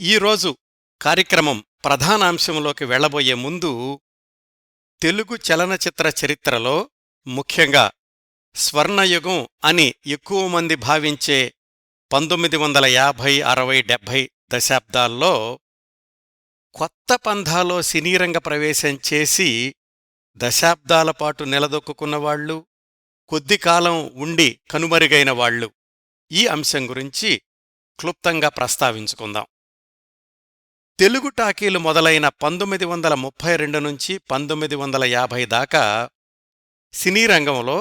ఈరోజు కార్యక్రమం ప్రధానాంశంలోకి వెళ్లబోయే ముందు తెలుగు చలనచిత్ర చరిత్రలో ముఖ్యంగా స్వర్ణయుగం అని ఎక్కువ మంది భావించే 1950, 60, 70 దశాబ్దాల్లో కొత్త పంథాలో సినీరంగ ప్రవేశం చేసి దశాబ్దాలపాటు నిలదొక్కున్నవాళ్లు, కొద్దికాలం ఉండి కనుమరుగైన వాళ్లు, ఈ అంశం గురించి క్లుప్తంగా ప్రస్తావించుకుందాం. తెలుగు టాకీలు మొదలైన 1932 నుంచి 1950 దాకా సినీరంగంలో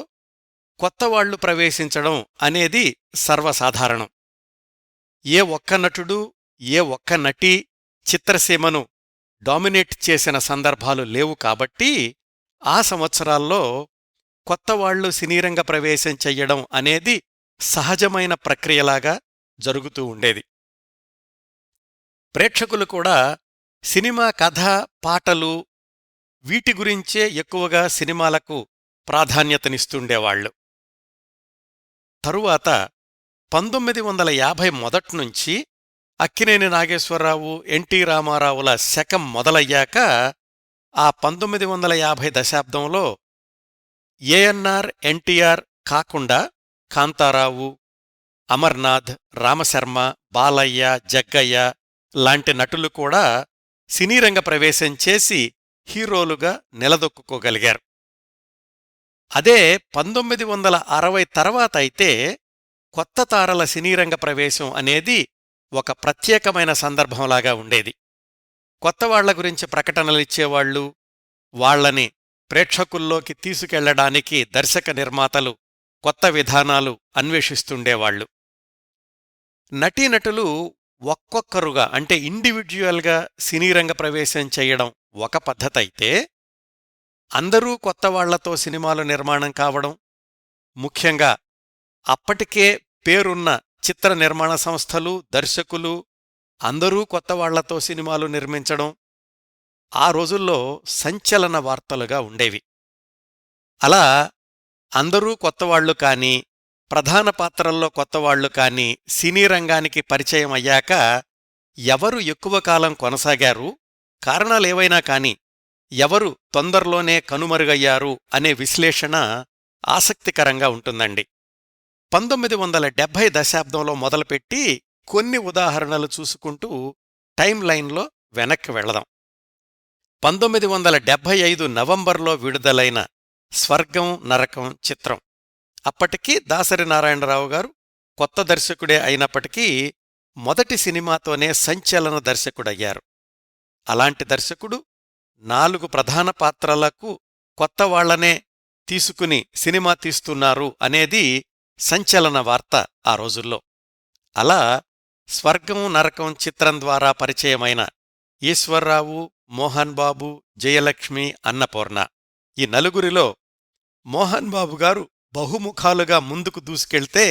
కొత్తవాళ్లు ప్రవేశించడం అనేది సర్వసాధారణం. ఏ ఒక్క నటుడు, ఏ ఒక్క నటీ చిత్రసీమను డామినేట్ చేసిన సందర్భాలు లేవు కాబట్టి ఆ సంవత్సరాల్లో కొత్తవాళ్లు సినీరంగ ప్రవేశం చెయ్యడం అనేది సహజమైన ప్రక్రియలాగా జరుగుతూ ఉండేది. ప్రేక్షకులు కూడా సినిమా కథ, పాటలు వీటి గురించే ఎక్కువగా సినిమాలకు ప్రాధాన్యతనిస్తుండేవాళ్లు. తరువాత 1950 మొదట్నుంచి అక్కినేని నాగేశ్వరరావు, ఎన్టీ రామారావుల శకం మొదలయ్యాక ఆ 1950 దశాబ్దంలో ఏఎన్నార్, ఎన్టీఆర్ కాకుండా కాంతారావు, అమర్నాథ్, రామశర్మ, బాలయ్య, జగ్గయ్య లాంటి నటులు కూడా సినీరంగ ప్రవేశం చేసి హీరోలుగా నిలదొక్కుకోగలిగారు. అదే 1960 తర్వాత అయితే కొత్త తారల సినీరంగ ప్రవేశం అనేది ఒక ప్రత్యేకమైన సందర్భంలాగా ఉండేది. కొత్తవాళ్ల గురించి ప్రకటనలిచ్చేవాళ్లు, వాళ్లని ప్రేక్షకుల్లోకి తీసుకెళ్లడానికి దర్శక నిర్మాతలు కొత్త విధానాలు అన్వేషిస్తుండేవాళ్లు. నటీనటులు ఒక్కొక్కరుగా అంటే ఇండివిడ్యువల్గా సినీరంగ ప్రవేశం చెయ్యడం ఒక పద్ధతైతే, అందరూ కొత్తవాళ్లతో సినిమాలు నిర్మాణం కావడం, ముఖ్యంగా అప్పటికే పేరున్న చిత్ర నిర్మాణ సంస్థలు, దర్శకులు అందరూ కొత్తవాళ్లతో సినిమాలు నిర్మించడం ఆ రోజుల్లో సంచలన వార్తలుగా ఉండేవి. అలా అందరూ కొత్తవాళ్లు కానీ, ప్రధాన పాత్రల్లో కొత్తవాళ్లు కానీ సినీరంగానికి పరిచయం అయ్యాక ఎవరు ఎక్కువ కాలం కొనసాగారు, కారణాలేవైనా కాని ఎవరు తొందరలోనే కనుమరుగయ్యారు అనే విశ్లేషణ ఆసక్తికరంగా ఉంటుందండి. 1970 దశాబ్దంలో మొదలుపెట్టి కొన్ని ఉదాహరణలు చూసుకుంటూ టైం లైన్లో వెనక్కి వెళదాం. 1975 నవంబర్లో విడుదలైన స్వర్గం నరకం చిత్రం. అప్పటికి దాసరి నారాయణరావు గారు కొత్త దర్శకుడే అయినప్పటికీ మొదటి సినిమాతోనే సంచలన దర్శకుడయ్యారు. అలాంటి దర్శకుడు 4 ప్రధాన పాత్రలకు కొత్తవాళ్లనే తీసుకుని సినిమా తీస్తున్నారు అనేది సంచలన వార్త ఆ రోజుల్లో. అలా స్వర్గం నరకం చిత్రం ద్వారా పరిచయమైన ఈశ్వర్రావు, మోహన్ బాబు, జయలక్ష్మి, అన్నపూర్ణ ఈ నలుగురిలో మోహన్ బాబు గారు బహుముఖాలుగా ముందుకు దూసుకెళ్తే,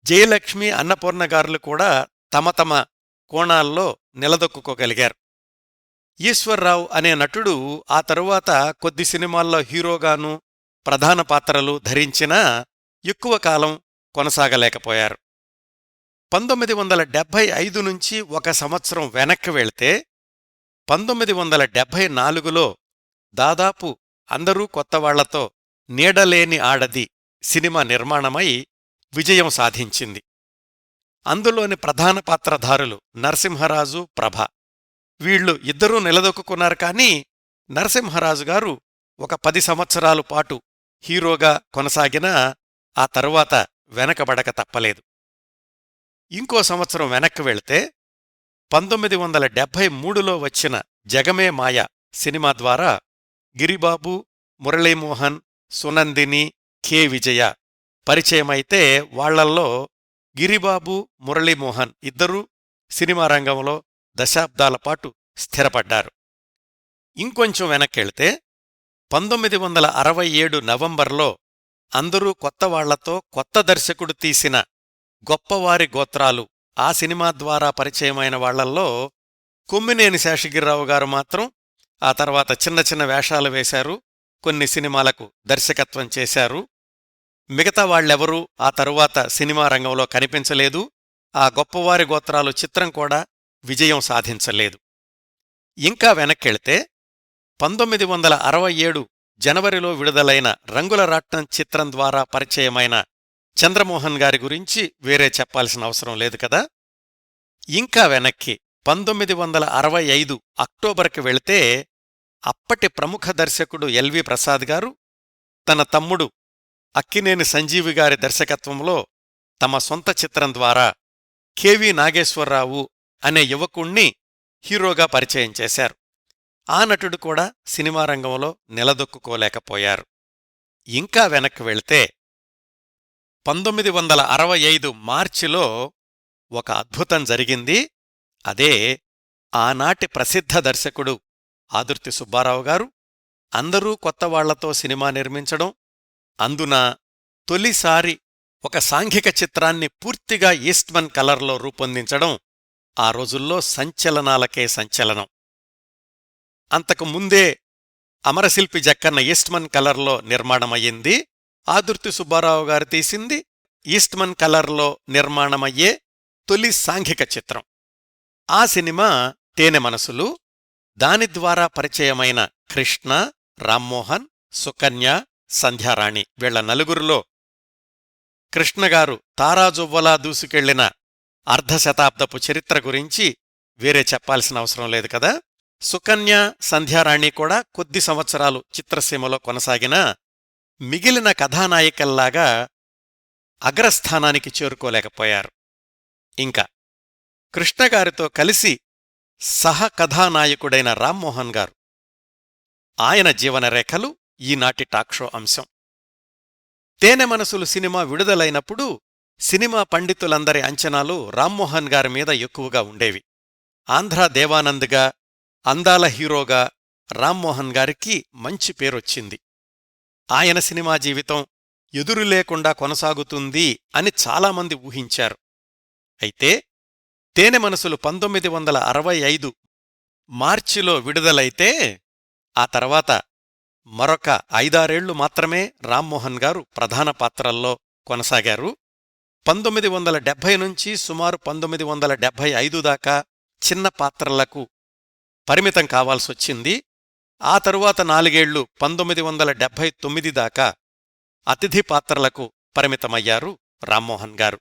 జయలక్ష్మి, అన్నపూర్ణగారులు కూడా తమ తమ కోణాల్లో నిలదొక్కుకోగలిగారు. ఈశ్వర్రావు అనే నటుడు ఆ తరువాత కొద్ది సినిమాల్లో హీరోగానూ ప్రధాన పాత్రలు ధరించినా ఎక్కువ కాలం కొనసాగలేకపోయారు. 1975 నుంచి ఒక సంవత్సరం వెనక్కి వెళ్తే 1974లో దాదాపు అందరూ కొత్తవాళ్లతో నీడలేని ఆడది సినిమా నిర్మాణమై విజయం సాధించింది. అందులోని ప్రధాన పాత్రధారులు నరసింహరాజు, ప్రభ. వీళ్లు ఇద్దరూ నిలదొక్కున్నారు. కానీ నరసింహరాజు గారు ఒక 10 సంవత్సరాల పాటు హీరోగా కొనసాగినా ఆ తరువాత వెనకబడక తప్పలేదు. ఇంకో సంవత్సరం వెనక్కి వెళితే 1973లో వచ్చిన జగమే మాయ సినిమా ద్వారా గిరిబాబు, మురళీమోహన్, సునందిని, కె. విజయ పరిచయమైతే వాళ్లల్లో గిరిబాబు, మురళీమోహన్ ఇద్దరూ సినిమా రంగంలో దశాబ్దాలపాటు స్థిరపడ్డారు. ఇంకొంచెం వెనక్కెళ్తే 1967 నవంబర్లో అందరూ కొత్తవాళ్లతో కొత్త దర్శకుడు తీసిన గొప్పవారి గోత్రాలు ఆ సినిమా ద్వారా పరిచయమైన వాళ్లల్లో కొమ్మినేని శేషగిరిరావు గారు మాత్రం ఆ తర్వాత చిన్న చిన్న వేషాలు వేశారు, కొన్ని సినిమాలకు దర్శకత్వం చేశారు. మిగతా వాళ్లెవరూ ఆ తరువాత సినిమా రంగంలో కనిపించలేదు. ఆ గొప్పవారి గోత్రాలు చిత్రం కూడా విజయం సాధించలేదు. ఇంకా వెనక్కెళితే 1967 జనవరిలో విడుదలైన రంగుల రాట్నం చిత్రం ద్వారా పరిచయమైన చంద్రమోహన్ గారి గురించి వేరే చెప్పాల్సిన అవసరం లేదు కదా. ఇంకా వెనక్కి 1965 అక్టోబర్కి వెళితే అప్పటి ప్రముఖ దర్శకుడు ఎల్వి ప్రసాద్ గారు తన తమ్ముడు అక్కినేని సంజీవి గారి దర్శకత్వంలో తమ సొంత చిత్రం ద్వారా కెవి నాగేశ్వరరావు అనే యువకుణ్ణి హీరోగా పరిచయం చేశారు. ఆ నటుడు కూడా సినిమా రంగంలో నిలదొక్కుకోలేకపోయారు. ఇంకా వెనక్కి వెళితే 1965 మార్చిలో ఒక అద్భుతం జరిగింది. అదే ఆనాటి ప్రసిద్ధ దర్శకుడు ఆదుర్తి సుబ్బారావు గారు అందరూ కొత్తవాళ్లతో సినిమా నిర్మించడం, అందున తొలిసారి ఒక సాంఘిక చిత్రాన్ని పూర్తిగా ఈస్ట్మన్ కలర్లో రూపొందించడం ఆ రోజుల్లో సంచలనాలకే సంచలనం. అంతకు ముందే అమరశిల్పి జక్కన్న ఈస్ట్మన్ కలర్లో నిర్మాణమయ్యింది. ఆదుర్తి సుబ్బారావు గారు తీసింది ఈస్ట్మన్ కలర్లో నిర్మాణమయ్యే తొలి సాంఘిక చిత్రం. ఆ సినిమా తేనె మనసులు. దాని ద్వారా పరిచయమైన కృష్ణ, రామ్మోహన్, సుకన్య, సంధ్యారాణి వీళ్ల నలుగురిలో కృష్ణగారు తారాజువ్వలా దూసుకెళ్లిన అర్ధశతాబ్దపు చరిత్ర గురించి వేరే చెప్పాల్సిన అవసరం లేదు కదా. సుకన్య, సంధ్యారాణి కూడా కొద్ది సంవత్సరాలు చిత్రసీమలో కొనసాగినా మిగిలిన కథానాయికల్లాగా అగ్రస్థానానికి చేరుకోలేకపోయారు. ఇంకా కృష్ణగారితో కలిసి సహకథానాయకుడైన రామ్మోహన్ గారు. ఆయన జీవనరేఖలు ఈనాటి టాక్షో అంశం. తేనె మనసులు సినిమా విడుదలైనప్పుడు సినిమా పండితులందరి అంచనాలు రామ్మోహన్ గారి మీద ఎక్కువగా ఉండేవి. ఆంధ్రా దేవానంద్గా, అందాల హీరోగా రామ్మోహన్ గారికి మంచి పేరొచ్చింది. ఆయన సినిమా జీవితం ఎదురులేకుండా కొనసాగుతుంది అని చాలామంది ఊహించారు. అయితే తేనె మనసులు 1965 మార్చిలో విడుదలైతే ఆ తర్వాత మరొక 5-6 మాత్రమే రామ్మోహన్ గారు ప్రధాన పాత్రల్లో కొనసాగారు. 1970 నుంచి సుమారు 1975 దాకా చిన్న పాత్రలకు పరిమితం కావాల్సొచ్చింది. ఆ తరువాత 4 ఏళ్లు 1979 దాకా అతిథి పాత్రలకు పరిమితమయ్యారు రామ్మోహన్ గారు.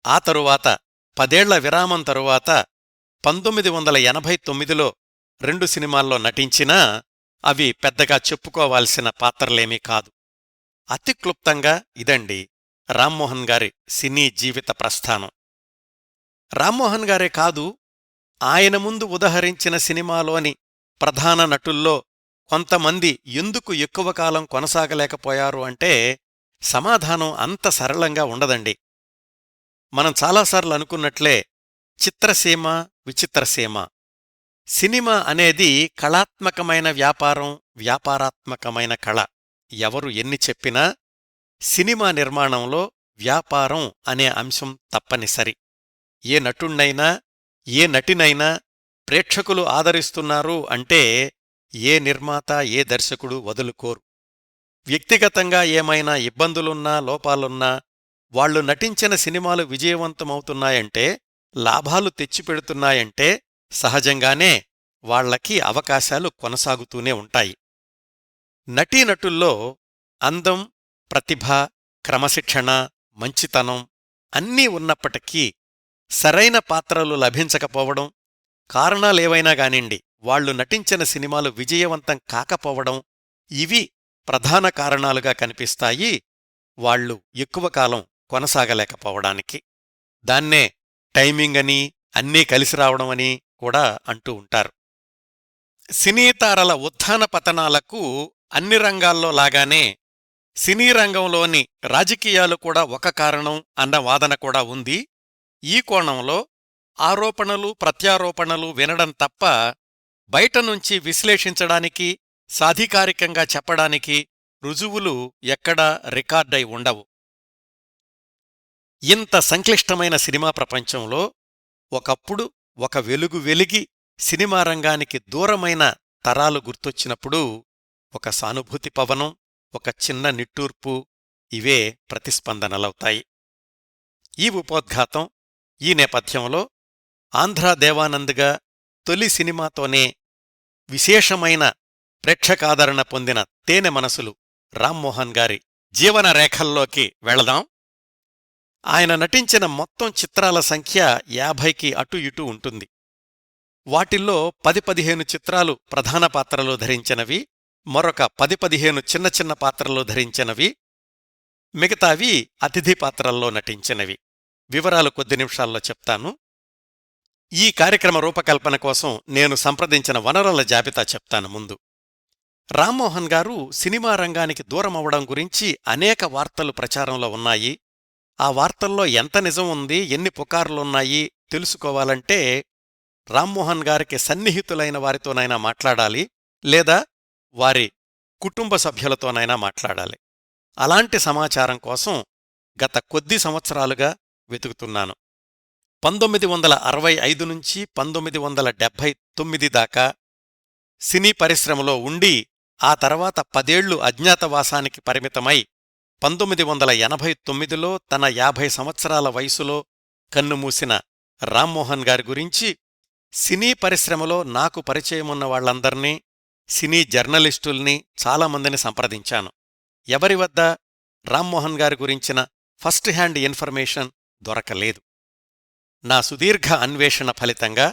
ఆ తరువాత 10 ఏళ్ల విరామం తరువాత 1989లో 2 సినిమాల్లో నటించినా అవి పెద్దగా చెప్పుకోవాల్సిన పాత్రలేమీ కాదు. అతి క్లుప్తంగా ఇదండి రామ్మోహన్ గారి సినీ జీవిత ప్రస్థానం. రామ్మోహన్ గారే కాదు, ఆయన ముందు ఉదహరించిన సినిమాలోని ప్రధాన నటుల్లో కొంతమంది ఎందుకు ఎక్కువ కాలం కొనసాగలేకపోయారు అంటే సమాధానం అంత సరళంగా ఉండదండి. మనం చాలాసార్లు అనుకున్నట్లే చిత్రసీమ, విచిత్రసీమ. సినిమా అనేది కళాత్మకమైన వ్యాపారం, వ్యాపారాత్మకమైన కళ. ఎవరు ఎన్ని చెప్పినా సినిమా నిర్మాణంలో వ్యాపారం అనే అంశం తప్పనిసరి. ఏ నటుణ్ణైనా, ఏ నటినైనా ప్రేక్షకులు ఆదరిస్తున్నారు అంటే ఏ నిర్మాత, ఏ దర్శకుడు వదులుకోరు. వ్యక్తిగతంగా ఏమైనా ఇబ్బందులున్నా, లోపాలున్నా వాళ్లు నటించిన సినిమాలు విజయవంతమవుతున్నాయంటే, లాభాలు తెచ్చిపెడుతున్నాయంటే సహజంగానే వాళ్లకి అవకాశాలు కొనసాగుతూనే ఉంటాయి. నటీనటుల్లో అందం, ప్రతిభ, క్రమశిక్షణ, మంచితనం అన్నీ ఉన్నప్పటికీ సరైన పాత్రలు లభించకపోవడం, కారణాలేవైనా గానిండి వాళ్లు నటించిన సినిమాలు విజయవంతం కాకపోవడం, ఇవి ప్రధాన కారణాలుగా కనిపిస్తాయి వాళ్లు ఎక్కువ కాలం కొనసాగలేకపోవడానికి. దాన్నే టైమింగని, అన్నీ కలిసి రావడమని కూడా అంటూ ఉంటారు. సినీతారల ఉత్థాన పతనాలకు అన్ని రంగాల్లో లాగానే సినీ రంగంలోని రాజకీయాలు కూడా ఒక కారణం అన్న వాదన కూడా ఉంది. ఈ కోణంలో ఆరోపణలు, ప్రత్యారోపణలు వినడం తప్ప బయటనుంచి విశ్లేషించడానికి, సాధికారికంగా చెప్పడానికి రుజువులు ఎక్కడా రికార్డై ఉండవు. ఇంత సంక్లిష్టమైన సినిమా ప్రపంచంలో ఒకప్పుడు ఒక వెలుగు వెలిగి సినిమా రంగానికి దూరమైన తరాలు గుర్తొచ్చినప్పుడు ఒక సానుభూతి పవనం, ఒక చిన్న నిట్టూర్పు, ఇవే ప్రతిస్పందనలవుతాయి. ఈ ఉపోద్ఘాతం, ఈ నేపథ్యంలో ఆంధ్రా దేవానంద్గా తొలి సినిమాతోనే విశేషమైన ప్రేక్షకాదరణ పొందిన తేనె మనసులు రామ్మోహన్ గారి జీవన రేఖల్లోకి వెళదాం. ఆయన నటించిన మొత్తం చిత్రాల సంఖ్య 50కి అటు ఇటు ఉంటుంది. వాటిల్లో 10-15 చిత్రాలు ప్రధాన పాత్రలు ధరించినవి, మరొక 10-15 చిన్న చిన్న పాత్రలు ధరించినవి, మిగతావి అతిథి పాత్రల్లో నటించినవి. వివరాలు కొద్ది నిమిషాల్లో చెప్తాను. ఈ కార్యక్రమ రూపకల్పన కోసం నేను సంప్రదించిన వనరుల జాబితా చెప్తాను ముందు. రామ్మోహన్ గారు సినిమా రంగానికి దూరమవడం గురించి అనేక వార్తలు ప్రచారంలో ఉన్నాయి. ఆ వార్తల్లో ఎంత నిజం ఉంది, ఎన్ని పుకార్లున్నాయి తెలుసుకోవాలంటే రామ్మోహన్ గారికి సన్నిహితులైన వారితోనైనా మాట్లాడాలి, లేదా వారి కుటుంబ సభ్యులతోనైనా మాట్లాడాలి. అలాంటి సమాచారం కోసం గత కొద్ది సంవత్సరాలుగా వెతుకుతున్నాను. 1965 నుంచి 1979 దాకా సినీ పరిశ్రమలో ఉండి ఆ తర్వాత 10 ఏళ్లు అజ్ఞాతవాసానికి పరిమితమై 1989లో తన 50 సంవత్సరాల వయసులో కన్నుమూసిన రామ్మోహన్ గారి గురించి సినీ పరిశ్రమలో నాకు పరిచయమున్న వాళ్లందర్నీ, సినీ జర్నలిస్టుల్ని చాలామందిని సంప్రదించాను. ఎవరి వద్ద రామ్మోహన్ గారి గురించిన ఫస్ట్ హ్యాండ్ ఇన్ఫర్మేషన్ దొరకలేదు. నా సుదీర్ఘ అన్వేషణ ఫలితంగా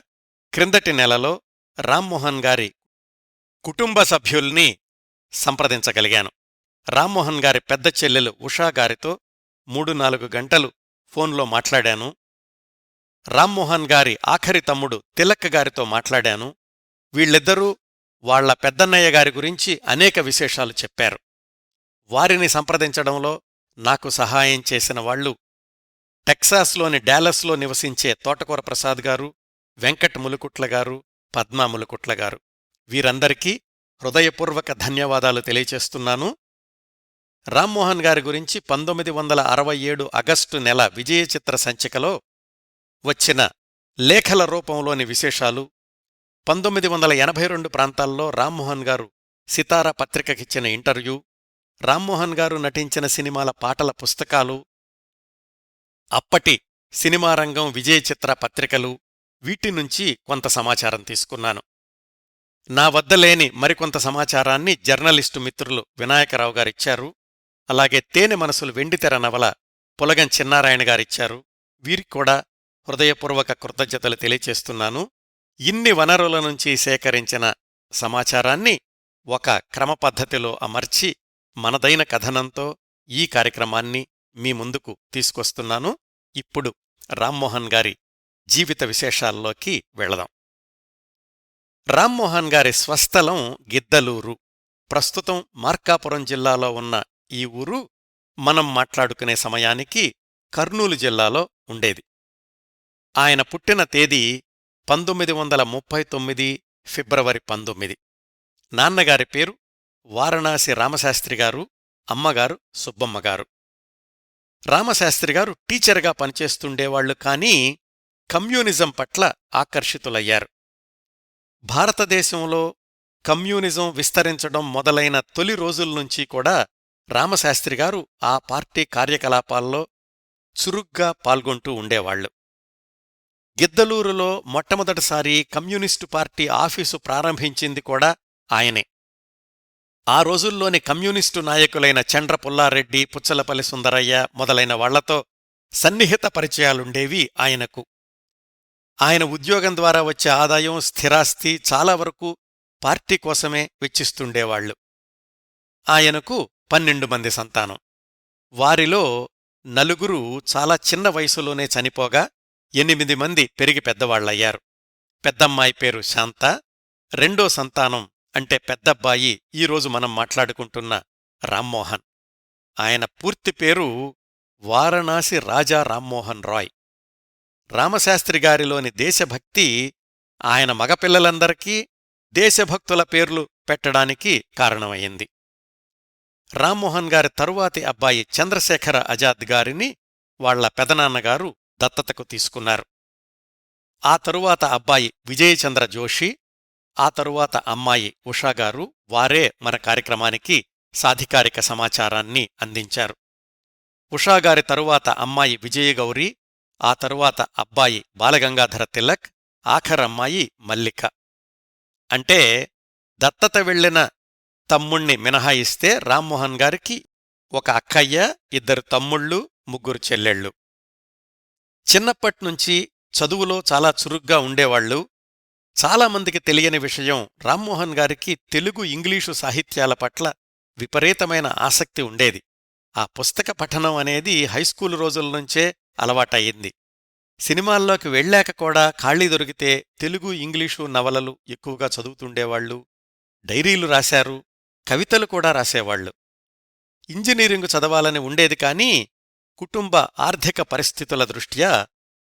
క్రిందటి నెలలో రామ్మోహన్ గారి కుటుంబ సభ్యుల్ని సంప్రదించగలిగాను. రామ్మోహన్ గారి పెద్ద చెల్లెలు ఉషా గారితో 3-4 గంటలు ఫోన్లో మాట్లాడాను. రామ్మోహన్ గారి ఆఖరి తమ్ముడు తిలక్ గారితో మాట్లాడాను. వీళ్ళిద్దరూ వాళ్ల పెద్దన్నయ్య గారి గురించి అనేక విశేషాలు చెప్పారు. వారిని సంప్రదించడంలో నాకు సహాయం చేసిన వాళ్లు టెక్సాస్లోని డాలస్లో నివసించే తోటకూర ప్రసాద్ గారు, వెంకట్ ములుకుట్ల గారు, పద్మా ములుకుట్ల గారు. వీరందరికీ హృదయపూర్వక ధన్యవాదాలు తెలియచేస్తున్నాను. రామ్మోహన్ గారి గురించి 1967 ఆగస్టు నెల విజయ చిత్ర సంచికలో వచ్చిన లేఖల రూపంలోని విశేషాలు, 1982 ప్రాంతాల్లో రామ్మోహన్ గారు సితారా పత్రికకిచ్చిన ఇంటర్వ్యూ, రామ్మోహన్ గారు నటించిన సినిమాల పాటల పుస్తకాలు, అప్పటి సినిమారంగం విజయ చిత్ర పత్రికలు, వీటి నుంచి కొంత సమాచారం తీసుకున్నాను. నా వద్ద లేని మరికొంత సమాచారాన్ని జర్నలిస్టు మిత్రులు వినాయకరావు గారిచ్చారు. అలాగే తేనె మనసులు వెండితెర నవల పులగం చిన్నారాయణ గారిచ్చారు. వీరిక్కూడా హృదయపూర్వక కృతజ్ఞతలు తెలియచేస్తున్నాను. ఇన్ని వనరుల నుంచి సేకరించిన సమాచారాన్ని ఒక క్రమపద్ధతిలో అమర్చి మనదైన కథనంతో ఈ కార్యక్రమాన్ని మీ ముందుకు తీసుకొస్తున్నాను. ఇప్పుడు రామ్మోహన్ గారి జీవిత విశేషాల్లోకి వెళదాం. రామ్మోహన్ గారి స్వస్థలం గిద్దలూరు. ప్రస్తుతం మార్కాపురం జిల్లాలో ఉన్న ఈ ఊరు మనం మాట్లాడుకునే సమయానికి కర్నూలు జిల్లాలో ఉండేది. ఆయన పుట్టిన తేదీ 1939 ఫిబ్రవరి 19. నాన్నగారి పేరు వారణాసి రామశాస్త్రిగారు, అమ్మగారు సుబ్బమ్మగారు. రామశాస్త్రిగారు టీచర్గా పనిచేస్తుండేవాళ్లు, కానీ కమ్యూనిజం పట్ల ఆకర్షితులయ్యారు. భారతదేశంలో కమ్యూనిజం విస్తరించడం మొదలైన తొలి రోజుల్నుంచి కూడా రామశాస్త్రిగారు ఆ పార్టీ కార్యకలాపాల్లో చురుగ్గా పాల్గొంటూ ఉండేవాళ్లు. గిద్దలూరులో మొట్టమొదటిసారి కమ్యూనిస్టు పార్టీ ఆఫీసు ప్రారంభించింది కూడా ఆయనే. ఆ రోజుల్లోని కమ్యూనిస్టు నాయకులైన చండ్ర పుల్లారెడ్డి, పుచ్చలపల్లి సుందరయ్య మొదలైన వాళ్లతో సన్నిహిత పరిచయాలుండేవి ఆయనకు. ఆయన ఉద్యోగం ద్వారా వచ్చే ఆదాయం, స్థిరాస్తి చాలా వరకు పార్టీ కోసమే వెచ్చిస్తుండేవాళ్లు. ఆయనకు 12 మంది సంతానం. వారిలో 4 చాలా చిన్న వయసులోనే చనిపోగా 8 మంది పెరిగి పెద్దవాళ్లయ్యారు. పెద్దమ్మాయి పేరు శాంత, రెండో సంతానం అంటే పెద్దబ్బాయి ఈరోజు మనం మాట్లాడుకుంటున్న రామ్మోహన్. ఆయన పూర్తి పేరు వారణాసి రాజా రామ్మోహన్ రాయ్. రామశాస్త్రిగారిలోని దేశభక్తి ఆయన మగపిల్లలందరికీ దేశభక్తుల పేర్లు పెట్టడానికి కారణమయ్యింది. రామ్మోహన్ గారి తరువాతి అబ్బాయి చంద్రశేఖర ఆజాద్ గారిని వాళ్ల పెదనాన్నగారు దత్తతకు తీసుకున్నారు. ఆ తరువాత అబ్బాయి విజయచంద్ర జోషి, ఆ తరువాత అమ్మాయి ఉషాగారు. వారే మన కార్యక్రమానికి సాధికారిక సమాచారాన్ని అందించారు. ఉషాగారి తరువాత అమ్మాయి విజయగౌరి, ఆ తరువాత అబ్బాయి బాలగంగాధర తిలక్, ఆఖరమ్మాయి మల్లిక. అంటే దత్తత వెళ్లిన తమ్ముణ్ణి మినహాయిస్తే రామ్మోహన్ గారికి ఒక అక్కయ్య, 2 తమ్ముళ్ళు, 3 చెల్లెళ్ళు. చిన్నప్పట్నుంచి చదువులో చాలా చురుగ్గా ఉండేవాళ్లు. చాలామందికి తెలియని విషయం, రామ్మోహన్ గారికి తెలుగు, ఇంగ్లీషు సాహిత్యాల పట్ల విపరీతమైన ఆసక్తి ఉండేది. ఆ పుస్తక పఠనం అనేది హైస్కూలు రోజుల్నుంచే అలవాటయ్యింది. సినిమాల్లోకి వెళ్ళాక కూడా ఖాళీ దొరికితే తెలుగు, ఇంగ్లీషు నవలలు ఎక్కువగా చదువుతుండేవాళ్లు. డైరీలు రాశారు, కవితలు కూడా రాసేవాళ్లు. ఇంజనీరింగు చదవాలని ఉండేది కానీ కుటుంబ ఆర్థిక పరిస్థితుల దృష్ట్యా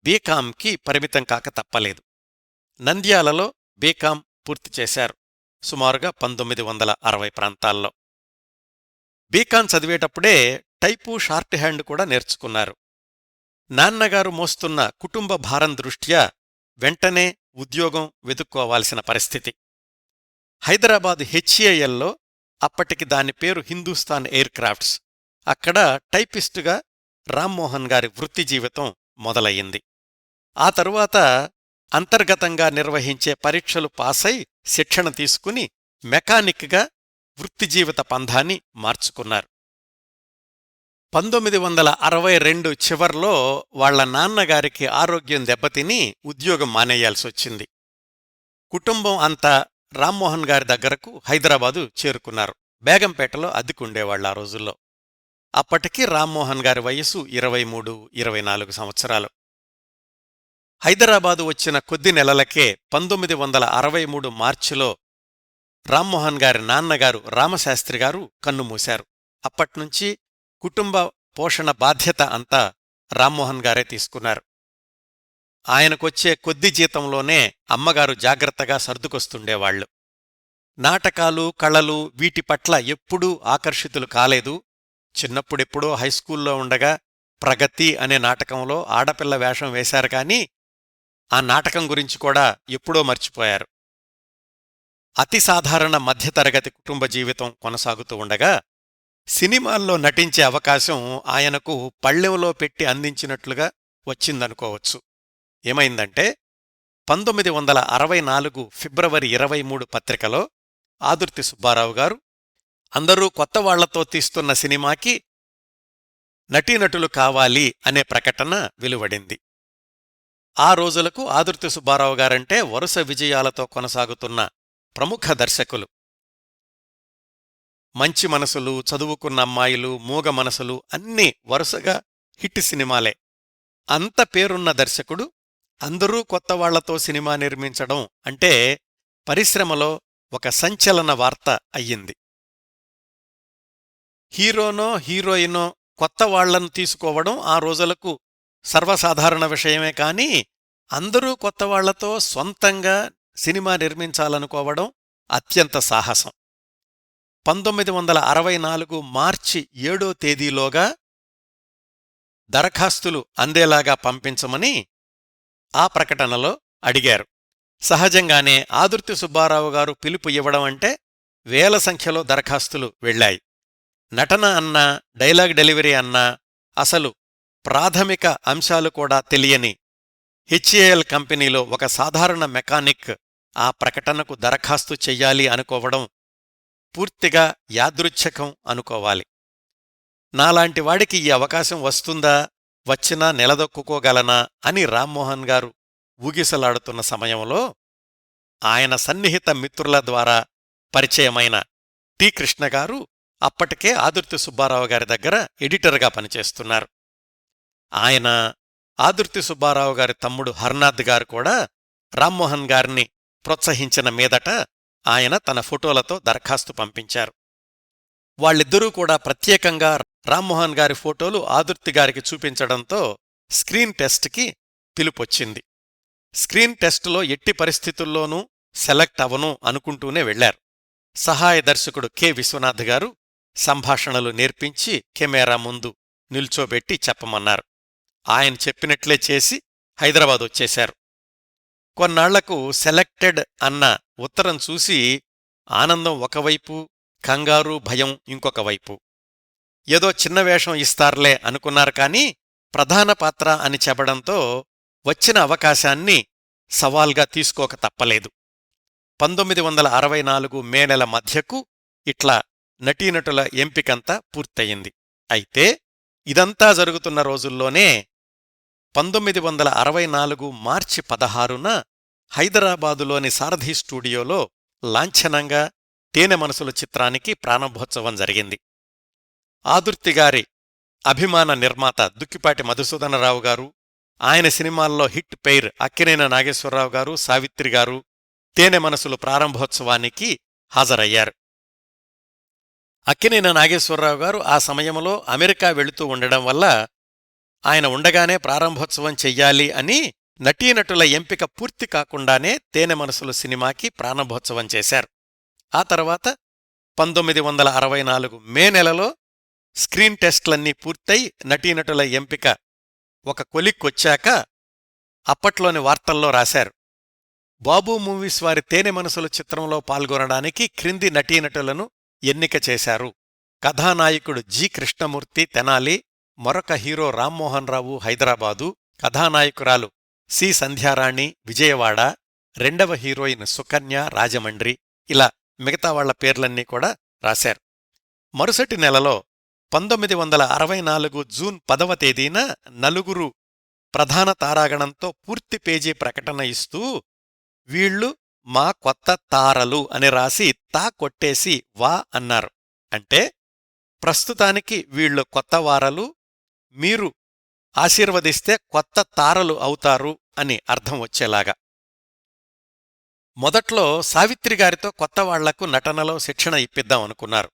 బీకాంకి పరిమితం కాక తప్పలేదు. నంద్యాలలో బీకాం పూర్తి చేశారు, సుమారుగా 1960 ప్రాంతాల్లో. బీకాం చదివేటప్పుడే టైపు, షార్ట్ హ్యాండ్ కూడా నేర్చుకున్నారు. నాన్నగారు మోస్తున్న కుటుంబ భారం దృష్ట్యా వెంటనే ఉద్యోగం వెతుక్కోవాల్సిన పరిస్థితి. హైదరాబాద్ హెచ్ఏఎల్లో, అప్పటికి దాని పేరు హిందూస్థాన్ ఎయిర్ క్రాఫ్ట్స్, అక్కడ టైపిస్టుగా రామ్మోహన్ గారి వృత్తి జీవితం మొదలయ్యింది. ఆ తరువాత అంతర్గతంగా నిర్వహించే పరీక్షలు పాసై శిక్షణ తీసుకుని మెకానిక్గా వృత్తిజీవిత పంథాన్ని మార్చుకున్నారు. 1962 చివర్లో వాళ్ల నాన్నగారికి ఆరోగ్యం దెబ్బతిని ఉద్యోగం మానేయాల్సొచ్చింది. కుటుంబం అంతా రామ్మోహన్ గారి దగ్గరకు హైదరాబాదు చేరుకున్నారు. బేగంపేటలో అద్దెకుండేవాళ్లు ఆ రోజుల్లో. అప్పటికి రామ్మోహన్ గారి వయసు 23, 24 సంవత్సరాలు. హైదరాబాదు వచ్చిన కొద్ది నెలలకే 1963 మార్చిలో రామ్మోహన్ గారి నాన్నగారు రామశాస్త్రిగారు కన్నుమూశారు. అప్పట్నుంచి కుటుంబ పోషణ బాధ్యత అంతా రామ్మోహన్ గారే తీసుకున్నారు. ఆయనకొచ్చే కొద్ది జీతంలోనే అమ్మగారు జాగ్రత్తగా సర్దుకొస్తుండేవాళ్లు. నాటకాలు, కళలు వీటి పట్ల ఎప్పుడూ ఆకర్షితులు కాలేదు. చిన్నప్పుడెప్పుడో హైస్కూల్లో ఉండగా ప్రగతి అనే నాటకంలో ఆడపిల్ల వేషం వేశారు కానీ ఆ నాటకం గురించి కూడా ఎప్పుడో మర్చిపోయారు. అతి సాధారణ మధ్యతరగతి కుటుంబ జీవితం కొనసాగుతూ ఉండగా సినిమాల్లో నటించే అవకాశం ఆయనకు పళ్ళెంలో పెట్టి అందించినట్లుగా వచ్చిందనుకోవచ్చు. ఏమైందంటే 1964 ఫిబ్రవరి 23 పత్రికలో ఆదుర్తి సుబ్బారావు గారు అందరూ కొత్తవాళ్లతో తీస్తున్న సినిమాకి నటీనటులు కావాలి అనే ప్రకటన వెలువడింది. ఆ రోజులకు ఆదుర్తి సుబ్బారావు గారంటే వరుస విజయాలతో కొనసాగుతున్న ప్రముఖ దర్శకులు. మంచి మనసులు, చదువుకున్న అమ్మాయిలు, మూగ మనసులు అన్నీ వరుసగా హిట్ సినిమాలే. అంత పేరున్న దర్శకుడు అందరూ కొత్తవాళ్లతో సినిమా నిర్మించడం అంటే పరిశ్రమలో ఒక సంచలన వార్త అయ్యింది. హీరోనో హీరోయినో కొత్తవాళ్లను తీసుకోవడం ఆ రోజులకు సర్వసాధారణ విషయమే కానీ అందరూ కొత్తవాళ్లతో స్వంతంగా సినిమా నిర్మించాలనుకోవడం అత్యంత సాహసం. 1964 మార్చి 7వ తేదీలోగా దరఖాస్తులు అందేలాగా పంపించమని ఆ ప్రకటనలో అడిగారు. సహజంగానే ఆదుర్తి సుబ్బారావు గారు పిలుపు ఇవ్వడం అంటే వేల సంఖ్యలో దరఖాస్తులు వెళ్లాయి. నటన అన్నా, డైలాగ్ డెలివరీ అన్నా అసలు ప్రాథమిక అంశాలు కూడా తెలియని హెచ్ఏఎల్ కంపెనీలో ఒక సాధారణ మెకానిక్ ఆ ప్రకటనకు దరఖాస్తు చెయ్యాలి అనుకోవడం పూర్తిగా యాదృచ్ఛికం అనుకోవాలి. నాలాంటి వాడికి ఈ అవకాశం వస్తుందా, వచ్చినా నిలదొక్కుకోగలనా అని రామ్మోహన్ గారు ఊగిసలాడుతున్న సమయంలో ఆయన సన్నిహిత మిత్రుల ద్వారా పరిచయమైన టి. కృష్ణగారు అప్పటికే ఆదుర్తి సుబ్బారావు గారి దగ్గర ఎడిటర్గా పనిచేస్తున్నారు. ఆయన, ఆదుర్తి సుబ్బారావు గారి తమ్ముడు హర్నాథ్ గారు కూడా రామ్మోహన్ గారిని ప్రోత్సహించిన మీదట ఆయన తన ఫోటోలతో దరఖాస్తు పంపించారు. వాళ్ళిద్దరూ కూడా ప్రత్యేకంగా రామ్మోహన్ గారి ఫోటోలు ఆదుర్తి గారికి చూపించడంతో స్క్రీన్ టెస్ట్కి పిలుపొచ్చింది. స్క్రీన్ టెస్టులో ఎట్టి పరిస్థితుల్లోనూ సెలెక్ట్ అవను అనుకుంటూనే వెళ్లారు. సహాయ దర్శకుడు కె. విశ్వనాథ్ గారు సంభాషణలు నేర్పించి కెమెరా ముందు నిల్చోబెట్టి చెప్పమన్నారు. ఆయన చెప్పినట్లే చేసి హైదరాబాద్ వచ్చేశారు. కొన్నాళ్లకు సెలెక్టెడ్ అన్న ఉత్తరం చూసి ఆనందం ఒకవైపు, కంగారు, భయం ఇంకొక వైపు. ఏదో చిన్న వేషం ఇస్తార్లే అనుకున్నారు కానీ ప్రధాన పాత్ర అని చెప్పడంతో వచ్చిన అవకాశాన్ని సవాల్గా తీసుకోక తప్పలేదు. 1964 మే నెల మధ్యకు ఇట్లా నటీనటుల ఎంపికంతా పూర్తయింది. అయితే ఇదంతా జరుగుతున్న రోజుల్లోనే 1964 మార్చి 16న హైదరాబాదులోని సారథి స్టూడియోలో లాంఛనంగా తేనె మనసులు చిత్రానికి ప్రారంభోత్సవం జరిగింది. ఆదుర్తిగారి అభిమాన నిర్మాత దుక్కిపాటి మధుసూదనరావు గారు, ఆయన సినిమాల్లో హిట్ పెయిర్ అక్కినేని నాగేశ్వరరావు గారు, సావిత్రి గారు తేనె మనసులు ప్రారంభోత్సవానికి హాజరయ్యారు. అక్కినేని నాగేశ్వరరావు గారు ఆ సమయంలో అమెరికా వెళుతూ ఉండడం వల్ల ఆయన ఉండగానే ప్రారంభోత్సవం చెయ్యాలి అని నటీనటుల ఎంపిక పూర్తి కాకుండానే తేనె మనసులు సినిమాకి ప్రారంభోత్సవం చేశారు. ఆ తర్వాత 1964 మే నెలలో స్క్రీన్ టెస్ట్లన్నీ పూర్తయి నటీనటుల ఎంపిక ఒక కొలిక్కొచ్చాక అప్పట్లోని వార్తల్లో రాశారు, బాబూ మూవీస్ వారి తేనె మనసులు చిత్రంలో పాల్గొనడానికి క్రింది నటీనటులను ఎన్నిక చేశారు. కథానాయకుడు జి. కృష్ణమూర్తి తెనాలి, మరొక హీరో రామ్మోహన్ రావు హైదరాబాదు, కథానాయకురాలు సి. సంధ్యారాణి విజయవాడ, రెండవ హీరోయిన్ సుకన్య రాజమండ్రి, ఇలా మిగతా వాళ్ల పేర్లన్నీ కూడా రాశారు. మరుసటి నెలలో 1964 జూన్ 10వ తేదీన నలుగురు ప్రధాన తారాగణంతో పూర్తి పేజీ ప్రకటన ఇస్తూ వీళ్లు మా కొత్త తారలు అని రాసి తా కొట్టేసి వా అన్నారు. అంటే ప్రస్తుతానికి వీళ్లు కొత్తవారలు, మీరు ఆశీర్వదిస్తే కొత్త తారలు అవుతారు అని అర్థం వచ్చేలాగా. మొదట్లో సావిత్రిగారితో కొత్తవాళ్లకు నటనలో శిక్షణ ఇప్పిద్దామనుకున్నారు.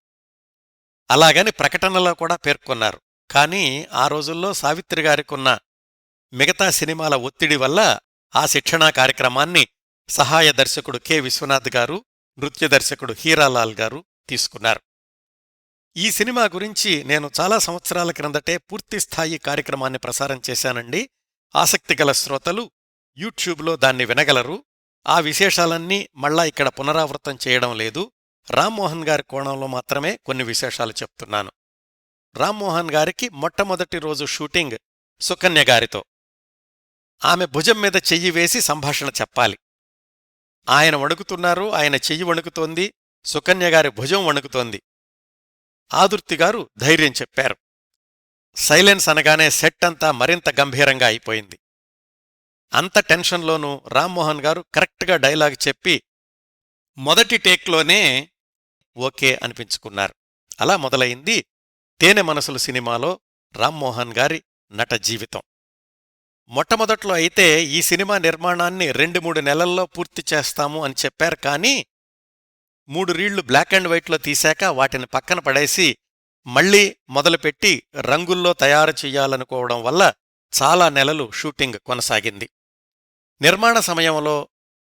అలాగని ప్రకటనలో కూడా పేర్కొన్నారు. కాని ఆ రోజుల్లో సావిత్రిగారికున్న మిగతా సినిమాల ఒత్తిడి వల్ల ఆ శిక్షణా కార్యక్రమాన్ని సహాయ దర్శకుడు కె. విశ్వనాథ్ గారు, నృత్య దర్శకుడు హీరాలాల్ గారు తీసుకున్నారు. ఈ సినిమా గురించి నేను చాలా సంవత్సరాల క్రిందటే పూర్తిస్థాయి కార్యక్రమాన్ని ప్రసారం చేశానండి. ఆసక్తిగల శ్రోతలు యూట్యూబ్లో దాన్ని వినగలరు. ఆ విశేషాలన్నీ మళ్ళా ఇక్కడ పునరావృతం చేయడం లేదు. రామ్మోహన్ గారి కోణంలో మాత్రమే కొన్ని విశేషాలు చెప్తున్నాను. రామ్మోహన్ గారికి మొట్టమొదటి రోజు షూటింగ్ సుకన్య గారితో. ఆమె భుజం మీద చెయ్యి వేసి సంభాషణ చెప్పాలి. ఆయన వణుకుతున్నారు, ఆయన చెయ్యి వణుకుతోంది, సుకన్యగారి భుజం వణుకుతోంది. ఆదుర్తిగారు ధైర్యం చెప్పారు. సైలెన్స్ అనగానే సెట్ అంతా మరింత గంభీరంగా అయిపోయింది. అంత టెన్షన్లోనూ రామ్మోహన్ గారు కరెక్ట్గా డైలాగ్ చెప్పి మొదటి టేక్లోనే ఓకే అనిపించుకున్నారు. అలా మొదలైంది తేనె మనసులు సినిమాలో రామ్మోహన్ గారి నట జీవితం. మొట్టమొదట్లో అయితే ఈ సినిమా నిర్మాణాన్ని 2-3 నెలల్లో పూర్తి చేస్తాము అని చెప్పారు. కానీ 3 రీళ్లు బ్లాక్ అండ్ వైట్లో తీశాక వాటిని పక్కన పడేసి మళ్లీ మొదలుపెట్టి రంగుల్లో తయారు చెయ్యాలనుకోవడం వల్ల చాలా నెలలు షూటింగ్ కొనసాగింది. నిర్మాణ సమయంలో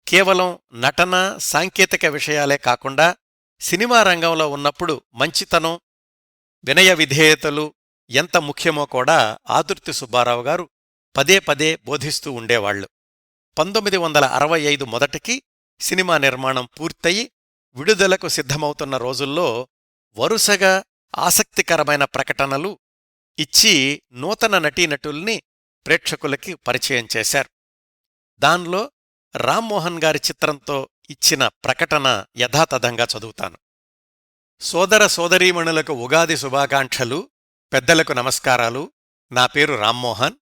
కేవలం నటన, సాంకేతిక విషయాలే కాకుండా సినిమా రంగంలో ఉన్నప్పుడు మంచితనం, వినయ విధేయతలు ఎంత ముఖ్యమో కూడా ఆదుర్తి సుబ్బారావు గారు పదే పదే బోధిస్తూ ఉండేవాళ్లు. 1965 మొదటికి సినిమా నిర్మాణం పూర్తయి విడుదలకు సిద్ధమవుతున్న రోజుల్లో వరుసగా ఆసక్తికరమైన ప్రకటనలు ఇచ్చి నూతన నటీనటుల్ని ప్రేక్షకులకి పరిచయం చేశారు. దానిలో రామ్మోహన్ గారి చిత్రంతో ఇచ్చిన ప్రకటన యథాతథంగా చదువుతాను. సోదర సోదరీమణులకు ఉగాది శుభాకాంక్షలు, పెద్దలకు నమస్కారాలు. నా పేరు రామ్మోహన్.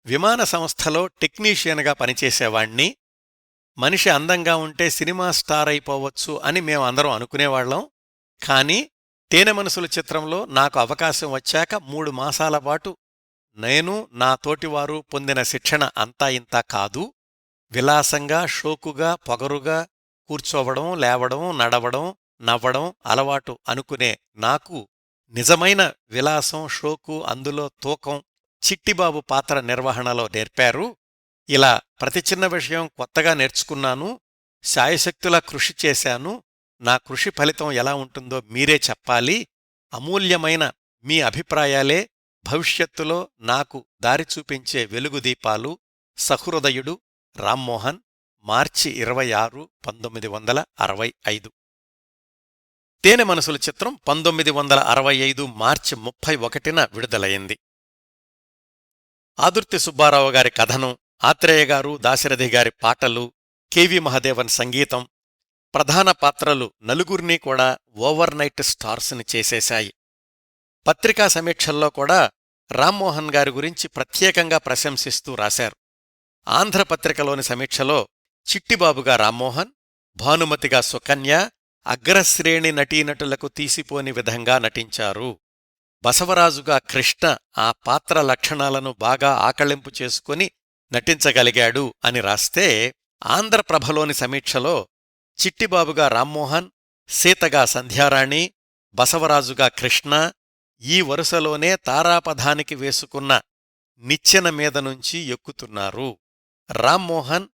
విమాన సంస్థలో టెక్నీషియన్గా పనిచేసేవాణ్ణి. మనిషి అందంగా ఉంటే సినిమా స్టార్ అయిపోవచ్చు అని మేం అందరం అనుకునేవాళ్లం. కానీ తేనె మనసులు చిత్రంలో నాకు అవకాశం వచ్చాక 3 మాసాల పాటు నేను, నా తోటివారు పొందిన శిక్షణ అంతా ఇంతా కాదు. విలాసంగా, షోకుగా, పొగరుగా కూర్చోవడం, లేవడం, నడవడం, నవ్వడం అలవాటు అనుకునే నాకు నిజమైన విలాసం, షోకు, అందులో తూకం చిట్టిబాబు పాత్ర నిర్వహణలో నేర్పారు. ఇలా ప్రతి చిన్న విషయం కొత్తగా నేర్చుకున్నాను. శాయశక్తులా కృషి చేశాను. నా కృషి ఫలితం ఎలా ఉంటుందో మీరే చెప్పాలి. అమూల్యమైన మీ అభిప్రాయాలే భవిష్యత్తులో నాకు దారి చూపించే వెలుగుదీపాలు. సహృదయుడు రామ్మోహన్. మార్చి 26, 1965. తేనె మనసులు చిత్రం 1965 మార్చి 31న విడుదలయింది. ఆదుర్తి సుబ్బారావు గారి కథనం, ఆత్రేయ గారు, దాశరథి గారి పాటలు, కెవి మహదేవన్ సంగీతం, ప్రధాన పాత్రలు నలుగురినీ కూడా ఓవర్నైట్ స్టార్స్ని చేసేశాయి. పత్రికా సమీక్షల్లో కూడా రామ్మోహన్ గారి గురించి ప్రత్యేకంగా ప్రశంసిస్తూ రాశారు. ఆంధ్రపత్రికలోని సమీక్షలో చిట్టిబాబుగా రామ్మోహన్, భానుమతిగా సుకన్య అగ్రశ్రేణి నటీనటులకు తీసిపోని విధంగా నటించారు. బసవరాజుగా కృష్ణ ఆ పాత్ర లక్షణాలను బాగా ఆకళింపు చేసుకుని నటించగలిగాడు అని రాస్తే, ఆంధ్రప్రభలోని సమీక్షలో చిట్టిబాబుగా రామ్మోహన్, సీతగా సంధ్యారాణి, బసవరాజుగా కృష్ణ ఈ వరుసలోనే తారాపథానికి వేసుకున్న నిచ్చెన మీదనుంచి ఎక్కుతున్నారు. రామ్మోహన్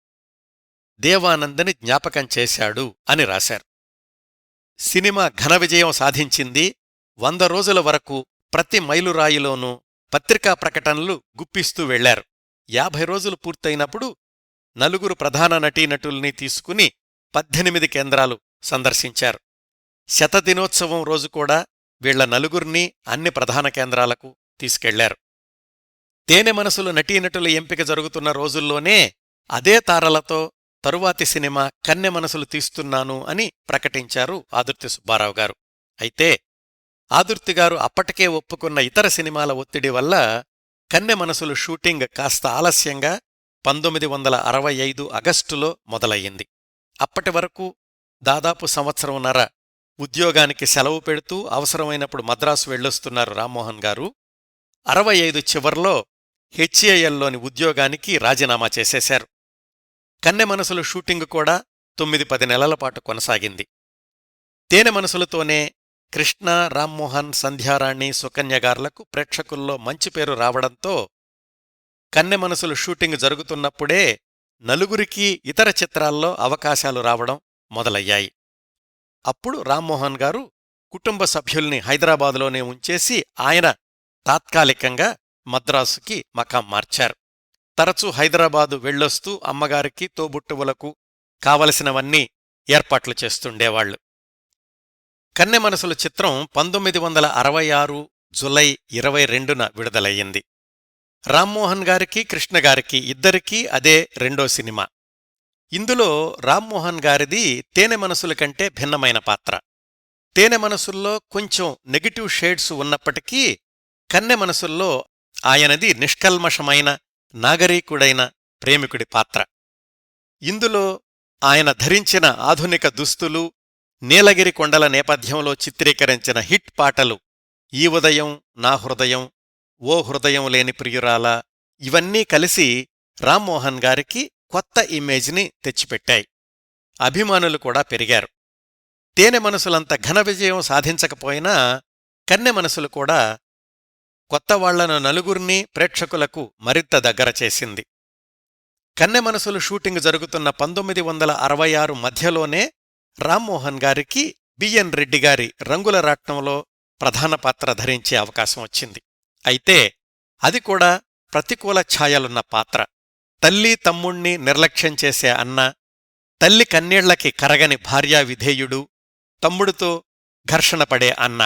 దేవానందని జ్ఞాపకం చేశాడు అని రాశారు. సినిమా ఘన విజయం సాధించింది. 100 రోజుల వరకు ప్రతి మైలురాయిలోనూ పత్రికా ప్రకటనలు గుప్పిస్తూ వెళ్లారు. 50 రోజులు పూర్తయినప్పుడు నలుగురు ప్రధాన నటీనటుల్ని తీసుకుని 18 కేంద్రాలు సందర్శించారు. శతదినోత్సవం రోజు కూడా వీళ్ల నలుగురిని అన్ని ప్రధాన కేంద్రాలకు తీసుకెళ్లారు. తేనె మనసులు నటీనటుల ఎంపిక జరుగుతున్న రోజుల్లోనే అదే తారలతో తరువాతి సినిమా కన్నె మనసులు తీస్తున్నాను అని ప్రకటించారు ఆదుర్తి సుబ్బారావు గారు. అయితే ఆదుర్తిగారు అప్పటికే ఒప్పుకున్న ఇతర సినిమాల ఒత్తిడి వల్ల కన్నె మనసులు షూటింగ్ కాస్త ఆలస్యంగా 1965 ఆగస్టులో మొదలయ్యింది. అప్పటి వరకు దాదాపు సంవత్సరంన్నర ఉద్యోగానికి సెలవు పెడుతూ అవసరమైనప్పుడు మద్రాసు వెళ్ళొస్తున్నారు రామ్మోహన్ గారు. 65 చివర్లో హెచ్ఏఎల్లోని ఉద్యోగానికి రాజీనామా చేసేశారు. కన్నె మనసులు షూటింగ్ కూడా 9-10 నెలలపాటు కొనసాగింది. తేనె మనసులతోనే కృష్ణ, రామ్మోహన్, సంధ్యారాణి, సుకన్యగార్లకు ప్రేక్షకుల్లో మంచి పేరు రావడంతో కన్నె మనసులు షూటింగ్ జరుగుతున్నప్పుడే నలుగురికి ఇతర చిత్రాల్లో అవకాశాలు రావడం మొదలయ్యాయి. అప్పుడు రామ్మోహన్ గారు కుటుంబ సభ్యుల్ని హైదరాబాదులోనే ఉంచేసి ఆయన తాత్కాలికంగా మద్రాసుకి మకాం మార్చారు. తరచూ హైదరాబాదు వెళ్ళొస్తూ అమ్మగారికి, తోబుట్టువులకు కావలసినవన్నీ ఏర్పాట్లు చేస్తుండేవాళ్లు. కన్నె మనసులు చిత్రం 1966 జులై 22న విడుదలయ్యింది. రామ్మోహన్ గారికి, కృష్ణగారికి ఇద్దరికీ అదే రెండో సినిమా. ఇందులో రామ్మోహన్ గారిది తేనె మనసుల కంటే భిన్నమైన పాత్ర. తేనె మనసుల్లో కొంచెం నెగటివ్ షేడ్స్ ఉన్నప్పటికీ కన్నె మనసుల్లో ఆయనది నిష్కల్మషమైన, నాగరీకుడైన ప్రేమికుడి పాత్ర. ఇందులో ఆయన ధరించిన ఆధునిక దుస్తులు, నీలగిరి కొండల నేపథ్యంలో చిత్రీకరించిన హిట్ పాటలు ఈ ఉదయం, నా హృదయం, ఓ హృదయం లేని ప్రియురాలా ఇవన్నీ కలిసి రామ్మోహన్ గారికి కొత్త ఇమేజ్ని తెచ్చిపెట్టాయి. అభిమానులు కూడా పెరిగారు. తేనె మనసులంత ఘన విజయం సాధించకపోయినా కన్నె మనసులు కూడా కొత్తవాళ్లను నలుగురినీ ప్రేక్షకులకు మరింత దగ్గర చేసింది. కన్నె మనసులు షూటింగ్ జరుగుతున్న 1966 మధ్యలోనే రామ్మోహన్ గారికి బిఎన్ రెడ్డి గారి రంగుల రాట్నంలో ప్రధాన పాత్ర ధరించే అవకాశం వచ్చింది. అయితే అది కూడా ప్రతికూల ఛాయలున్న పాత్ర. తల్లి తమ్ముణ్ణి నిర్లక్ష్యం చేసే అన్న, తల్లి కన్నీళ్లకి కరగని భార్యా విధేయుడు, తమ్ముడితో ఘర్షణ పడే అన్న.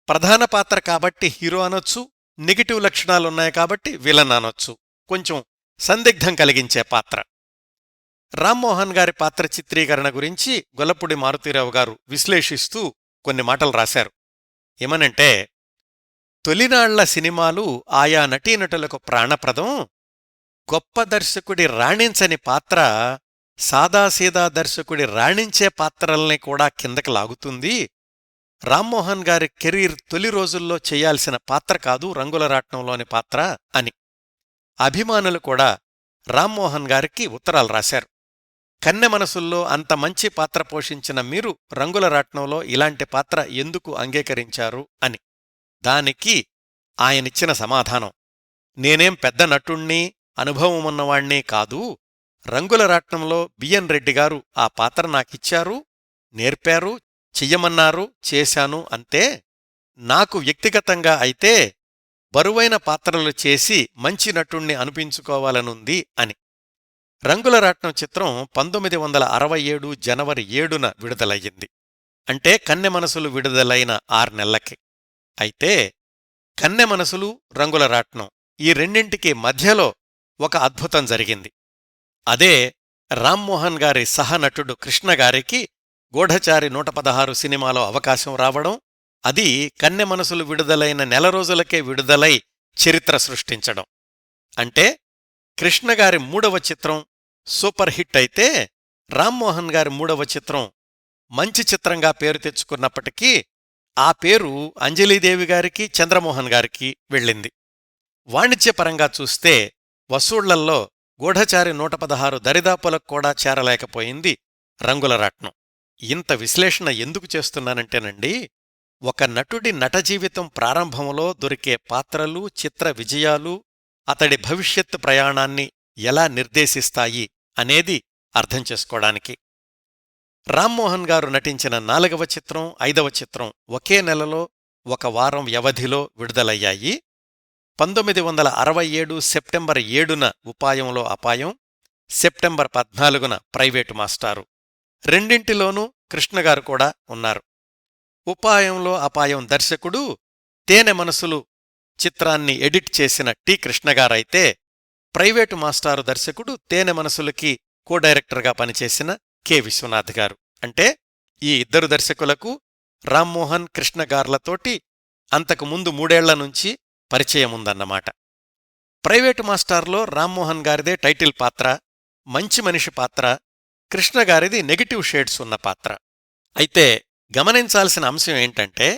ప్రధాన పాత్ర కాబట్టి హీరో అనొచ్చు, నెగిటివ్ లక్షణాలున్నాయి కాబట్టి విలన్ అనొచ్చు. కొంచెం సందిగ్ధం కలిగించే పాత్ర. రామ్మోహన్ గారి పాత్ర చిత్రీకరణ గురించి గొల్లపూడి మారుతీరావు గారు విశ్లేషిస్తూ కొన్ని మాటలు రాశారు. ఏమనంటే, తొలినాళ్ల సినిమాలు ఆయా నటీనటులకు ప్రాణప్రదం. గొప్ప దర్శకుడి రాణించని పాత్ర సాదాసీదా దర్శకుడి రాణించే పాత్రల్ని కూడా కిందకి లాగుతుంది. రామ్మోహన్ గారి కెరీర్ తొలి రోజుల్లో చెయ్యాల్సిన పాత్ర కాదు రంగుల రాట్నంలోని పాత్ర అని. అభిమానులు కూడా రామ్మోహన్ గారికి ఉత్తరాలు రాశారు. కన్నె మనసుల్లో అంత మంచి పాత్ర పోషించిన మీరు రంగుల రాట్నంలో ఇలాంటి పాత్ర ఎందుకు అంగీకరించారు అని. దానికి ఆయనిచ్చిన సమాధానం, నేనేం పెద్ద నటుణ్ణి, అనుభవమున్నవాణ్ణి కాదు. రంగుల రాట్నంలో బిఎన్ రెడ్డిగారు ఆ పాత్ర నాకిచ్చారు, నేర్పారు, చెయ్యమన్నారు, చేశాను అంతే. నాకు వ్యక్తిగతంగా అయితే బరువైన పాత్రలు చేసి మంచి నటుణ్ణి అనిపించుకోవాలనుంది అని. రంగుల రాట్నం చిత్రం 1967 జనవరి 7న విడుదలయ్యింది. అంటే కన్నె మనసులు విడుదలైన 6 నెలలకి. అయితే కన్నె మనసులు, రంగుల రాట్నం ఈ రెండింటికి మధ్యలో ఒక అద్భుతం జరిగింది. అదే రామ్మోహన్ గారి సహనటుడు కృష్ణగారికి గూఢచారి 116 సినిమాలో అవకాశం రావడం, అది కన్నె మనసులు విడుదలైన నెల రోజులకే విడుదలై చరిత్ర సృష్టించడం. అంటే కృష్ణగారి 3వ చిత్రం సూపర్ హిట్ అయితే రామ్మోహన్ గారి 3వ చిత్రం మంచి చిత్రంగా పేరు తెచ్చుకున్నప్పటికీ ఆ పేరు అంజలీదేవి గారికి, చంద్రమోహన్ గారికి వెళ్ళింది. వాణిజ్యపరంగా చూస్తే వసూళ్లల్లో గూఢచారి 116 దరిదాపులకు కూడా చేరలేకపోయింది రంగులరాట్నం. ఇంత విశ్లేషణ ఎందుకు చేస్తున్నానంటేనండి, ఒక నటుడి నటజీవితం ప్రారంభంలో దొరికే పాత్రలు, చిత్ర విజయాలు అతడి భవిష్యత్తు ప్రయాణాన్ని ఎలా నిర్దేశిస్తాయి అనేది అర్థం చేసుకోవడానికి. రామ్మోహన్ గారు నటించిన 4వ చిత్రం, 5వ చిత్రం ఒకే నెలలో 1 వారం వ్యవధిలో విడుదలయ్యాయి. 1967 సెప్టెంబర్ 7న ఉపాయంలో అపాయం, సెప్టెంబర్ 14న ప్రైవేటు మాస్టారు. రెండింటిలోనూ కృష్ణగారు కూడా ఉన్నారు. ఉపాయంలో అపాయం దర్శకుడు తేనె మనసులు చిత్రాన్ని ఎడిట్ చేసిన టి కృష్ణగారైతే, ప్రైవేటు మాస్టారు దర్శకుడు తేనె మనసులకి కో డైరెక్టర్గా పనిచేసిన కె విశ్వనాథ్ గారు. అంటే ఈ ఇద్దరు దర్శకులకు రామ్మోహన్ కృష్ణగార్లతోటి అంతకుముందు 3 ఏళ్ల నుంచి పరిచయముందన్నమాట. ప్రైవేటు మాస్టార్లో రామ్మోహన్ గారిదే టైటిల్ పాత్ర, మంచి మనిషి పాత్ర, కృష్ణగారిది నెగటివ్ షేడ్స్ ఉన్న పాత్ర. అయితే గమనించాల్సిన అంశం ఏంటంటే,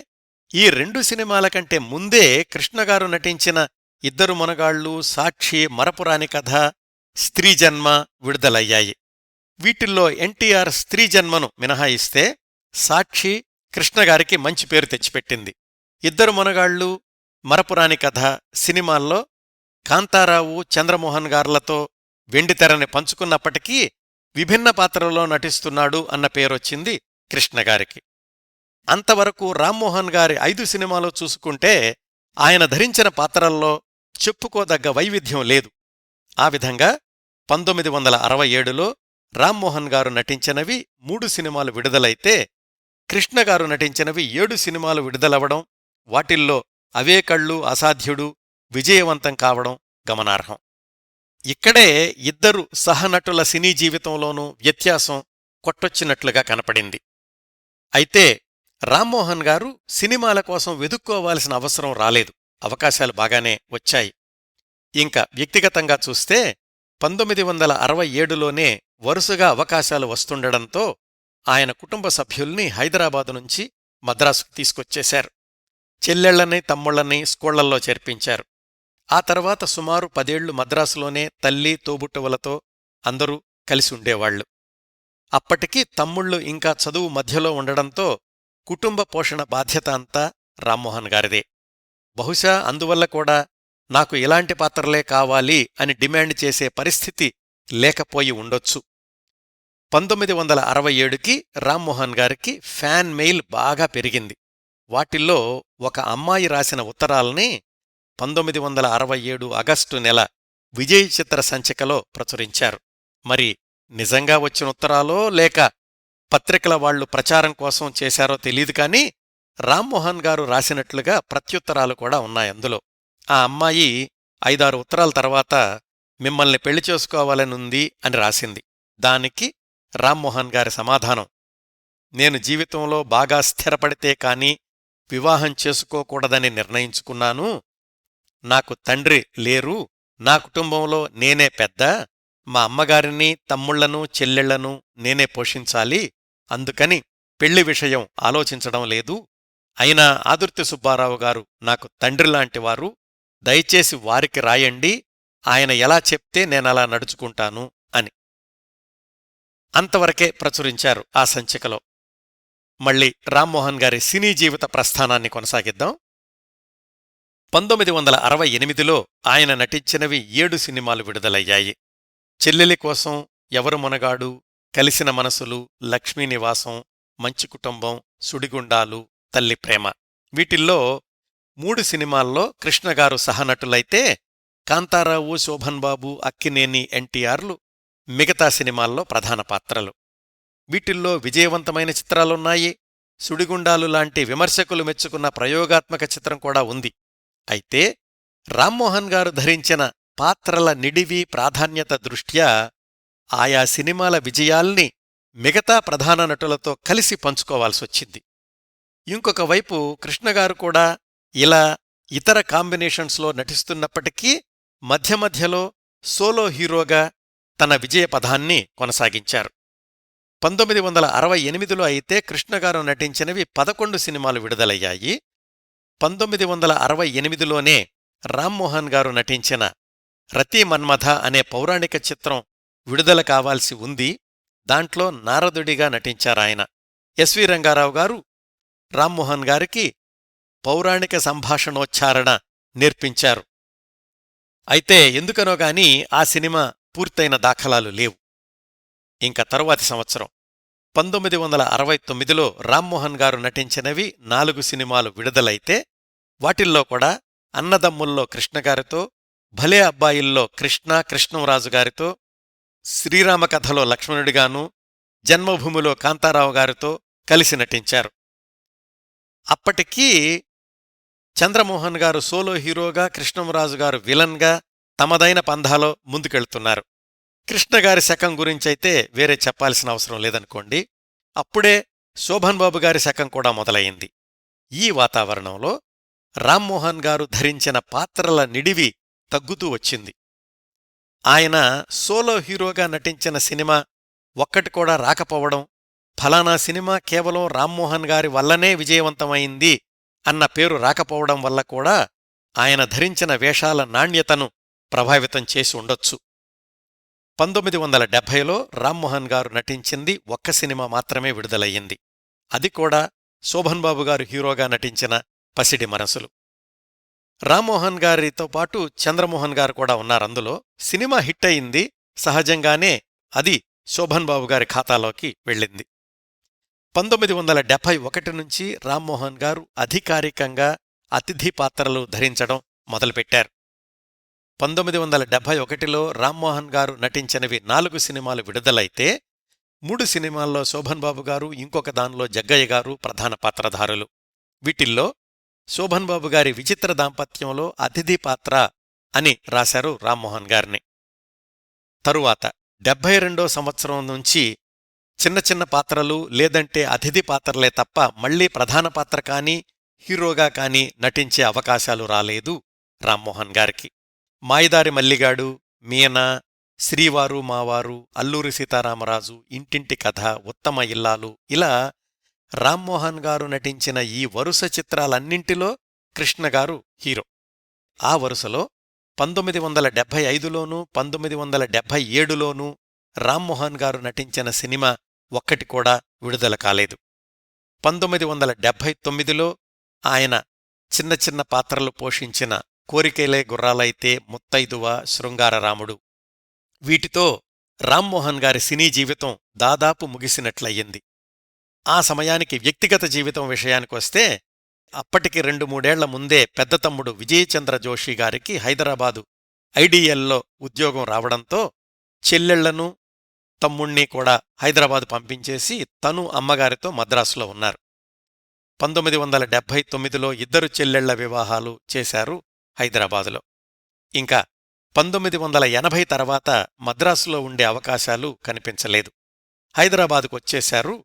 ఈ 2 సినిమాల కంటే ముందే కృష్ణగారు నటించిన ఇద్దరు మొనగాళ్లు, సాక్షి, మరపురాని కథ, స్త్రీజన్మ విడుదలయ్యాయి. వీటిల్లో ఎన్టీఆర్ స్త్రీజన్మను మినహాయిస్తే సాక్షి కృష్ణగారికి మంచి పేరు తెచ్చిపెట్టింది. ఇద్దరు మొనగాళ్లు, మరపురాని కథ సినిమాల్లో కాంతారావు, చంద్రమోహన్ గార్లతో వెండితెరని పంచుకున్నప్పటికీ విభిన్న పాత్రలో నటిస్తున్నాడు అన్న పేరొచ్చింది కృష్ణగారికి. అంతవరకు రామ్మోహన్ గారి 5 సినిమాలు చూసుకుంటే ఆయన ధరించిన పాత్రల్లో చెప్పుకోదగ్గ వైవిధ్యం లేదు. ఆ విధంగా 1967లో రామ్మోహన్ గారు నటించినవి 3 సినిమాలు విడుదలైతే, కృష్ణగారు నటించినవి 7 సినిమాలు విడుదలవడం, వాటిల్లో అవే కళ్ళు, అసాధ్యుడు విజయవంతం కావడం గమనార్హం. ఇక్కడే ఇద్దరు సహనటుల సినీ జీవితంలోనూ వ్యత్యాసం కొట్టొచ్చినట్లుగా కనపడింది. అయితే రామ్మోహన్ గారు సినిమాల కోసం వెదుక్కోవాల్సిన అవసరం రాలేదు, అవకాశాలు బాగానే వచ్చాయి. ఇంకా వ్యక్తిగతంగా చూస్తే 1967లోనే వరుసగా అవకాశాలు వస్తుండడంతో ఆయన కుటుంబ సభ్యుల్ని హైదరాబాదు నుంచి మద్రాసుకు తీసుకొచ్చేశారు. చెల్లెళ్లని, తమ్ముళ్లని స్కూళ్లల్లో చేర్పించారు. ఆ తర్వాత సుమారు 10 ఏళ్లు మద్రాసులోనే తల్లి, తోబుట్టువులతో అందరూ కలిసి ఉండేవాళ్లు. అప్పటికి తమ్ముళ్ళు ఇంకా చదువు మధ్యలో ఉండడంతో కుటుంబ పోషణ బాధ్యత అంతా రామ్మోహన్ గారిదే. బహుశా అందువల్ల కూడా నాకు ఇలాంటి పాత్రలే కావాలి అని డిమాండ్ చేసే పరిస్థితి లేకపోయి ఉండొచ్చు. 1967కి రామ్మోహన్ గారికి ఫ్యాన్ మెయిల్ బాగా పెరిగింది. వాటిల్లో ఒక అమ్మాయి రాసిన ఉత్తరాల్ని 1967 ఆగస్టు నెల విజయ్ చిత్ర సంచికలో ప్రచురించారు. మరి నిజంగా వచ్చిన ఉత్తరాలో లేక పత్రికల వాళ్లు ప్రచారం కోసం చేశారో తెలీదు కానీ రామ్మోహన్ గారు రాసినట్లుగా ప్రత్యుత్తరాలు కూడా ఉన్నాయందులో. ఆ అమ్మాయి 5-6 ఉత్తరాల తర్వాత మిమ్మల్ని పెళ్లి చేసుకోవాలనుంది అని రాసింది. దానికి రామ్మోహన్ గారి సమాధానం, నేను జీవితంలో బాగా స్థిరపడితే కాని వివాహం చేసుకోకూడదని నిర్ణయించుకున్నాను. నాకు తండ్రి లేరు, నా కుటుంబంలో నేనే పెద్ద, మా అమ్మగారిని, తమ్ముళ్లను, చెల్లెళ్లను నేనే పోషించాలి, అందుకని పెళ్లి విషయం ఆలోచించడం లేదు. అయినా ఆదుర్తి సుబ్బారావు గారు నాకు తండ్రిలాంటివారు, దయచేసి వారికి రాయండి, ఆయన ఎలా చెప్తే నేనలా నడుచుకుంటాను అని. అంతవరకే ప్రచురించారు ఆ సంచికలో. మళ్ళీ రామ్మోహన్ గారి సినీ జీవిత ప్రస్థానాన్ని కొనసాగిద్దాం. 1968లో ఆయన నటించినవి 7 సినిమాలు విడుదలయ్యాయి. చెల్లెలి కోసం, ఎవరు మొనగాడు, కలిసిన మనసులు, లక్ష్మీనివాసం, మంచి కుటుంబం, సుడిగుండాలు, తల్లి ప్రేమ. వీటిల్లో 3 సినిమాల్లో కృష్ణగారు సహనటులైతే కాంతారావు, శోభన్బాబు, అక్కినేని, ఎన్టీఆర్లు మిగతా సినిమాల్లో ప్రధాన పాత్రలు. వీటిల్లో విజయవంతమైన చిత్రాలున్నాయి. సుడిగుండాలు లాంటి విమర్శకులు మెచ్చుకున్న ప్రయోగాత్మక చిత్రం కూడా ఉంది. అయితే రామ్మోహన్ గారు ధరించిన పాత్రల నిడివి, ప్రాధాన్యత దృష్ట్యా ఆయా సినిమాల విజయాల్ని మిగతా ప్రధాన నటులతో కలిసి పంచుకోవాల్సొచ్చింది. ఇంకొక వైపు కృష్ణగారు కూడా ఇలా ఇతర కాంబినేషన్స్లో నటిస్తున్నప్పటికీ మధ్య మధ్యలో సోలో హీరోగా తన విజయపథాన్ని కొనసాగించారు. 1968లో అయితే కృష్ణగారు నటించినవి 11 సినిమాలు విడుదలయ్యాయి. 1968లోనే రామ్మోహన్ గారు నటించిన రతి మన్మథ అనే పౌరాణిక చిత్రం విడుదల కావాల్సి ఉంది. దాంట్లో నారదుడిగా నటించారాయన. ఎస్వి రంగారావు గారు రామ్మోహన్ గారికి పౌరాణిక సంభాషణోచ్చారణ నేర్పించారు. అయితే ఎందుకనోగాని ఆ సినిమా పూర్తయిన దాఖలాలు లేవు. ఇంక తరువాతి సంవత్సరం 1969లో రామ్మోహన్ గారు నటించినవి 4 సినిమాలు విడుదలైతే వాటిల్లో కూడా అన్నదమ్ముల్లో కృష్ణగారితో, భలే అబ్బాయిల్లో కృష్ణ కృష్ణంరాజు గారితో, శ్రీరామకథలో లక్ష్మణుడిగానూ, జన్మభూమిలో కాంతారావు గారితో కలిసి నటించారు. అప్పటికీ చంద్రమోహన్ గారు సోలో హీరోగా, కృష్ణంరాజు గారు విలన్గా తమదైన పంధాలో ముందుకెళ్తున్నారు. కృష్ణగారి శకం గురించైతే వేరే చెప్పాల్సిన అవసరం లేదనుకోండి. అప్పుడే శోభన్ బాబు గారి శకం కూడా మొదలయింది. ఈ వాతావరణంలో రామ్మోహన్ గారు ధరించిన పాత్రల నిడివి తగ్గుతూ వచ్చింది. ఆయన సోలో హీరోగా నటించిన సినిమా ఒక్కటి కూడా రాకపోవడం, ఫలానా సినిమా కేవలం రామ్మోహన్ గారి వల్లనే విజయవంతమైంది అన్న పేరు రాకపోవడం వల్ల కూడా ఆయన ధరించిన వేషాల నాణ్యతను ప్రభావితం చేసి ఉండొచ్చు. 1970లో రామ్మోహన్ గారు నటించింది ఒక్క సినిమా మాత్రమే విడుదలయ్యింది. అది కూడా శోభన్ బాబు గారు హీరోగా నటించిన పసిడి మనసులు. రామ్మోహన్ గారితో పాటు చంద్రమోహన్ గారు కూడా ఉన్నారందులో. సినిమా హిట్ అయింది. సహజంగానే అది శోభన్ బాబు గారి ఖాతాలోకి వెళ్ళింది. 1971 నుంచి రామ్మోహన్ గారు అధికారికంగా అతిథి పాత్రలు ధరించడం మొదలుపెట్టారు. 1971లో రామ్మోహన్ గారు నటించినవి 4 సినిమాలు విడుదలైతే 3 సినిమాల్లో శోభన్ బాబు గారు, ఇంకొక దానిలో జగ్గయ్య గారు ప్రధాన పాత్రధారులు. వీటిల్లో శోభన్ బాబు గారి విచిత్ర దాంపత్యంలో అతిథి పాత్ర అని రాశారు రామ్మోహన్ గారిని. తరువాత 72వ సంవత్సరం నుంచి చిన్న చిన్న పాత్రలు లేదంటే అతిథి పాత్రలే తప్ప మళ్లీ ప్రధాన పాత్ర కానీ హీరోగా కానీ నటించే అవకాశాలు రాలేదు రామ్మోహన్ గారికి. మాయదారి మల్లిగాడు, మీనా, శ్రీవారు మావారు, అల్లూరి సీతారామరాజు, ఇంటింటి కథ, ఉత్తమ ఇల్లాలు ఇలా రామ్మోహన్ గారు నటించిన ఈ వరుస చిత్రాలన్నింటిలో కృష్ణగారు హీరో. ఆ వరుసలో 1975లోనూ 1977లోనూ రామ్మోహన్ గారు నటించిన సినిమా ఒక్కటి కూడా విడుదల కాలేదు. 1979లో ఆయన చిన్న చిన్న పాత్రలు పోషించిన కోరికేలే గుర్రాలైతే, ముత్తైదువ, శృంగారరాముడు వీటితో రామ్మోహన్ గారి సినీ జీవితం దాదాపు ముగిసినట్లయ్యింది. ఆ సమయానికి వ్యక్తిగత జీవితం విషయానికొస్తే అప్పటికి 2-3 ముందే పెద్ద తమ్ముడు విజయచంద్ర జోషి గారికి హైదరాబాదు ఐడిఎల్లో ఉద్యోగం రావడంతో చెల్లెళ్లను తమ్ముణ్ణి కూడా హైదరాబాదు పంపించేసి తను అమ్మగారితో మద్రాసులో ఉన్నారు. 1979లో 2 చెల్లెళ్ల వివాహాలు చేశారు హైదరాబాదులో. ఇంకా 1980 తర్వాత మద్రాసులో ఉండే అవకాశాలు కనిపించలేదు. హైదరాబాదుకొచ్చేశారు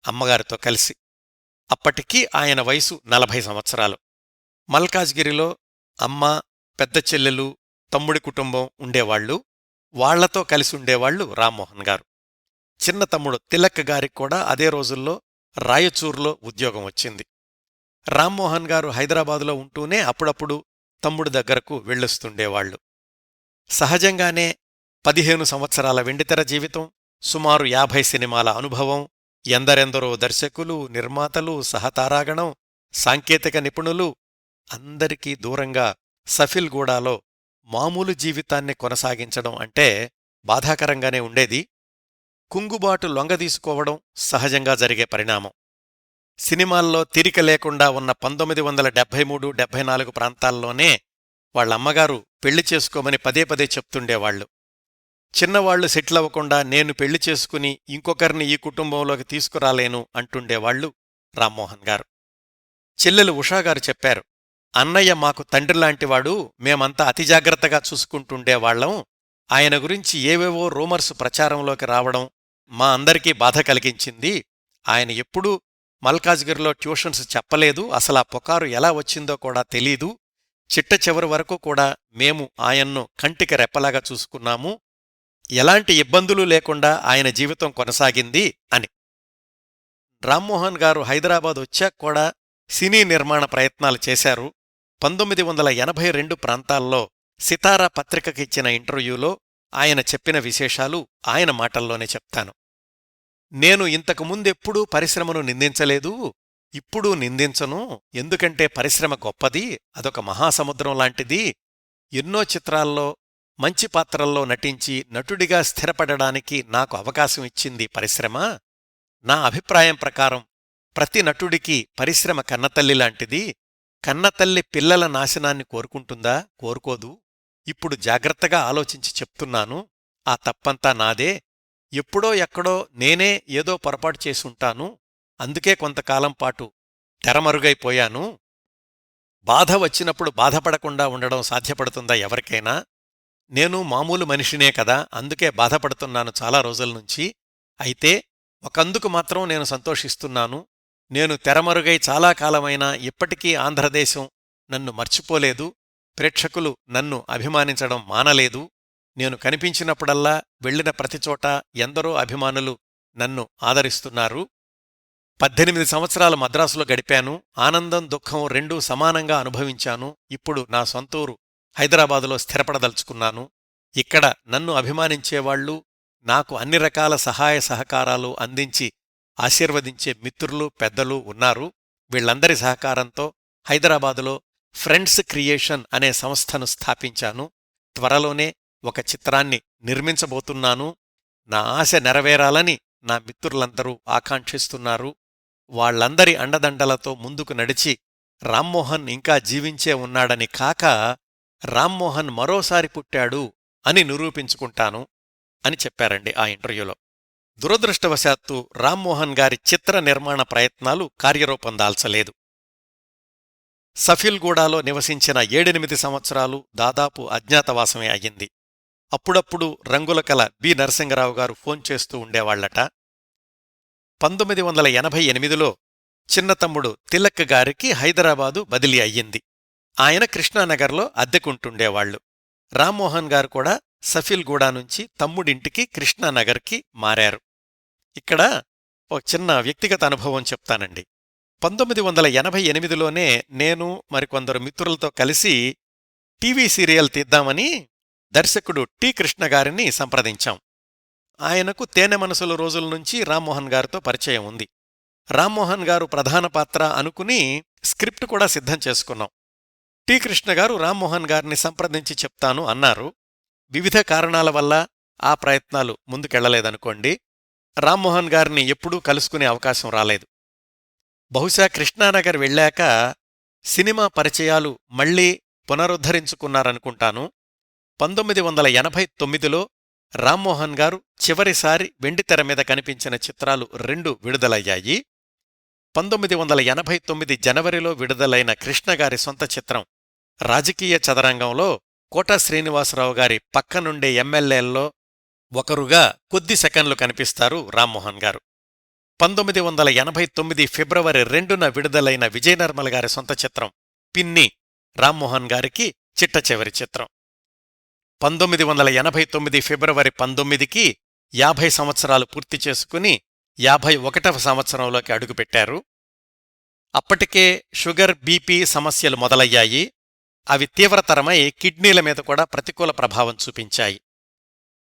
అమ్మగారితో కలిసి. అప్పటికీ ఆయన వయసు 40 సంవత్సరాలు. మల్కాజ్గిరిలో అమ్మ, పెద్ద చెల్లెలు, తమ్ముడి కుటుంబం ఉండేవాళ్లు. వాళ్లతో కలిసి ఉండేవాళ్లు రామ్మోహన్ గారు. చిన్న తమ్ముడు తిలక్ గారికి కూడా అదే రోజుల్లో రాయచూర్లో ఉద్యోగం వచ్చింది. రామ్మోహన్ గారు హైదరాబాదులో ఉంటూనే అప్పుడప్పుడు తమ్ముడి దగ్గరకు వెళ్ళొస్తుండేవాళ్లు. సహజంగానే 15 సంవత్సరాల వెండితెర జీవితం, సుమారు 50 సినిమాల అనుభవం, ఎందరెందరో దర్శకులు, నిర్మాతలు, సహతారాగణం, సాంకేతిక నిపుణులు అందరికీ దూరంగా సఫిల్గూడాలో మామూలు జీవితాన్ని కొనసాగించడం అంటే బాధాకరంగానే ఉండేది. కుంగుబాటు లొంగదీసుకోవడం సహజంగా జరిగే పరిణామం. సినిమాల్లో తీరిక లేకుండా ఉన్న 1973-74 ప్రాంతాల్లోనే వాళ్లమ్మగారు పెళ్లి చేసుకోమని పదే పదే చెప్తుండేవాళ్లు. చిన్నవాళ్లు సెటిలవ్వకుండా నేను పెళ్లి చేసుకుని ఇంకొకరిని ఈ కుటుంబంలోకి తీసుకురాలేను అంటుండేవాళ్లు రామ్మోహన్ గారు. చెల్లెలు ఉషాగారు చెప్పారు, అన్నయ్య మాకు తండ్రిలాంటివాడు, మేమంతా అతి జాగ్రత్తగా చూసుకుంటుండేవాళ్లం, ఆయన గురించి ఏవేవో రూమర్స్ ప్రచారంలోకి రావడం మా అందరికీ బాధ కలిగించింది. ఆయన ఎప్పుడూ మల్కాజ్గిరిలో ట్యూషన్స్ చెప్పలేదు, అసలా పుకారు ఎలా వచ్చిందో కూడా తెలీదు. చిట్ట చివరి వరకు కూడా మేము ఆయన్ను కంటికి రెప్పలాగా చూసుకున్నాము. ఎలాంటి ఇబ్బందులు లేకుండా ఆయన జీవితం కొనసాగింది అని. రామ్మోహన్ గారు హైదరాబాద్ వచ్చాక కూడా సినీ నిర్మాణ ప్రయత్నాలు చేశారు. 1982 ప్రాంతాల్లో సితారా పత్రికకిచ్చిన ఇంటర్వ్యూలో ఆయన చెప్పిన విశేషాలు ఆయన మాటల్లోనే చెప్తాను. నేను ఇంతకుముందెప్పుడూ పరిశ్రమను నిందించలేదు, ఇప్పుడూ నిందించను. ఎందుకంటే పరిశ్రమ గొప్పది, అదొక మహాసముద్రం లాంటిది. ఎన్నో చిత్రాల్లో మంచి పాత్రల్లో నటించి నటుడిగా స్థిరపడడానికి నాకు అవకాశం ఇచ్చింది పరిశ్రమ. నా అభిప్రాయం ప్రకారం ప్రతి నటుడికి పరిశ్రమ కన్నతల్లిలాంటిది. కన్నతల్లి పిల్లల నాశనాన్ని కోరుకుంటుందా? కోరుకోదు. ఇప్పుడు జాగ్రత్తగా ఆలోచించి చెప్తున్నాను, ఆ తప్పంతా నాదే. ఎప్పుడో ఎక్కడో నేనే ఏదో పొరపాటు చేసుంటాను. అందుకే కొంతకాలం పాటు తెరమరుగైపోయాను. బాధ వచ్చినప్పుడు బాధపడకుండా ఉండడం సాధ్యపడుతుందా ఎవరికైనా? నేను మామూలు మనిషినే కదా, అందుకే బాధపడుతున్నాను చాలా రోజులనుంచి. అయితే ఒకందుకు మాత్రం నేను సంతోషిస్తున్నాను. నేను తెరమరుగై చాలా కాలమైనా ఇప్పటికీ ఆంధ్రదేశం నన్ను మర్చిపోలేదు. ప్రేక్షకులు నన్ను అభిమానించడం మానలేదు. నేను కనిపించినప్పుడల్లా వెళ్లిన ప్రతిచోట ఎందరో అభిమానులు నన్ను ఆదరిస్తున్నారు. 18 సంవత్సరాలు మద్రాసులో గడిపాను. ఆనందం దుఃఖం రెండూ సమానంగా అనుభవించాను. ఇప్పుడు నా సొంతూరు హైదరాబాదులో స్థిరపడదలుచుకున్నాను. ఇక్కడ నన్ను అభిమానించేవాళ్లు, నాకు అన్ని రకాల సహాయ సహకారాలు అందించి ఆశీర్వదించే మిత్రులు, పెద్దలు ఉన్నారు. వీళ్లందరి సహకారంతో హైదరాబాదులో ఫ్రెండ్స్ క్రియేషన్ అనే సంస్థను స్థాపించాను. త్వరలోనే ఒక చిత్రాన్ని నిర్మించబోతున్నాను. నా ఆశ నెరవేరాలని నా మిత్రులందరూ ఆకాంక్షిస్తున్నారు. వాళ్లందరి అండదండలతో ముందుకు నడిచి రామ్మోహన్ ఇంకా జీవించే ఉన్నాడని కాక, రామ్మోహన్ మరోసారి పుట్టాడు అని నిరూపించుకుంటాను అని చెప్పారండి ఆ ఇంటర్వ్యూలో. దురదృష్టవశాత్తు రామ్మోహన్ గారి చిత్ర నిర్మాణ ప్రయత్నాలు కార్యరూపం దాల్చలేదు. సఫిల్గూడాలో నివసించిన 7-8 సంవత్సరాలు దాదాపు అజ్ఞాతవాసమే అయ్యింది. అప్పుడప్పుడు రంగుల కల బి నరసింగరావు గారు ఫోన్ చేస్తూ ఉండేవాళ్లట. 1988లో చిన్నతమ్ముడు తిలక్ గారికి హైదరాబాదు బదిలీ అయ్యింది. ఆయన కృష్ణానగర్లో అద్దెకుంటుండేవాళ్లు. రామ్మోహన్ గారు కూడా సఫిల్గూడా నుంచి తమ్ముడింటికి కృష్ణానగర్కి మారారు. ఇక్కడ ఒక చిన్న వ్యక్తిగత అనుభవం చెప్తానండి. 1988లోనే నేను మరికొందరు మిత్రులతో కలిసి టీవీ సీరియల్ తీద్దామని దర్శకుడు టి కృష్ణగారిని సంప్రదించాం. ఆయనకు తేనె మనసుల రోజుల నుంచి రామ్మోహన్ గారితో పరిచయం ఉంది. రామ్మోహన్ గారు ప్రధాన పాత్ర అనుకుని స్క్రిప్ట్ కూడా సిద్ధం చేసుకున్నాం. టి కృష్ణగారు రామ్మోహన్ గారిని సంప్రదించి చెప్తాను అన్నారు. వివిధ కారణాల వల్ల ఆ ప్రయత్నాలు ముందుకెళ్లలేదనుకోండి. రామ్మోహన్ గారిని ఎప్పుడూ కలుసుకునే అవకాశం రాలేదు. బహుశా కృష్ణానగర్ వెళ్ళాక సినిమా పరిచయాలు మళ్లీ పునరుద్ధరించుకున్నారనుకుంటాను. 1989లో రామ్మోహన్ గారు చివరిసారి వెండితెర మీద కనిపించిన చిత్రాలు 2 విడుదలయ్యాయి. 1989 జనవరిలో విడుదలైన కృష్ణగారి సొంత చిత్రం రాజకీయ చదరంగంలో కోటా శ్రీనివాసరావు గారి పక్కనుండే ఎమ్మెల్యేల్లో ఒకరుగా కొద్ది సెకన్లు కనిపిస్తారు రామ్మోహన్ గారు. 1989 ఫిబ్రవరి 2న విడుదలైన విజయనిర్మల గారి సొంత చిత్రం పిన్ని రామ్మోహన్ గారికి చిట్ట చివరి చిత్రం. 1989 ఫిబ్రవరి 19కి 50 సంవత్సరాలు పూర్తి చేసుకుని 51వ సంవత్సరంలోకి అడుగుపెట్టారు. అప్పటికే షుగర్, బీపీ సమస్యలు మొదలయ్యాయి. అవి తీవ్రతరమై కిడ్నీల మీద కూడా ప్రతికూల ప్రభావం చూపించాయి.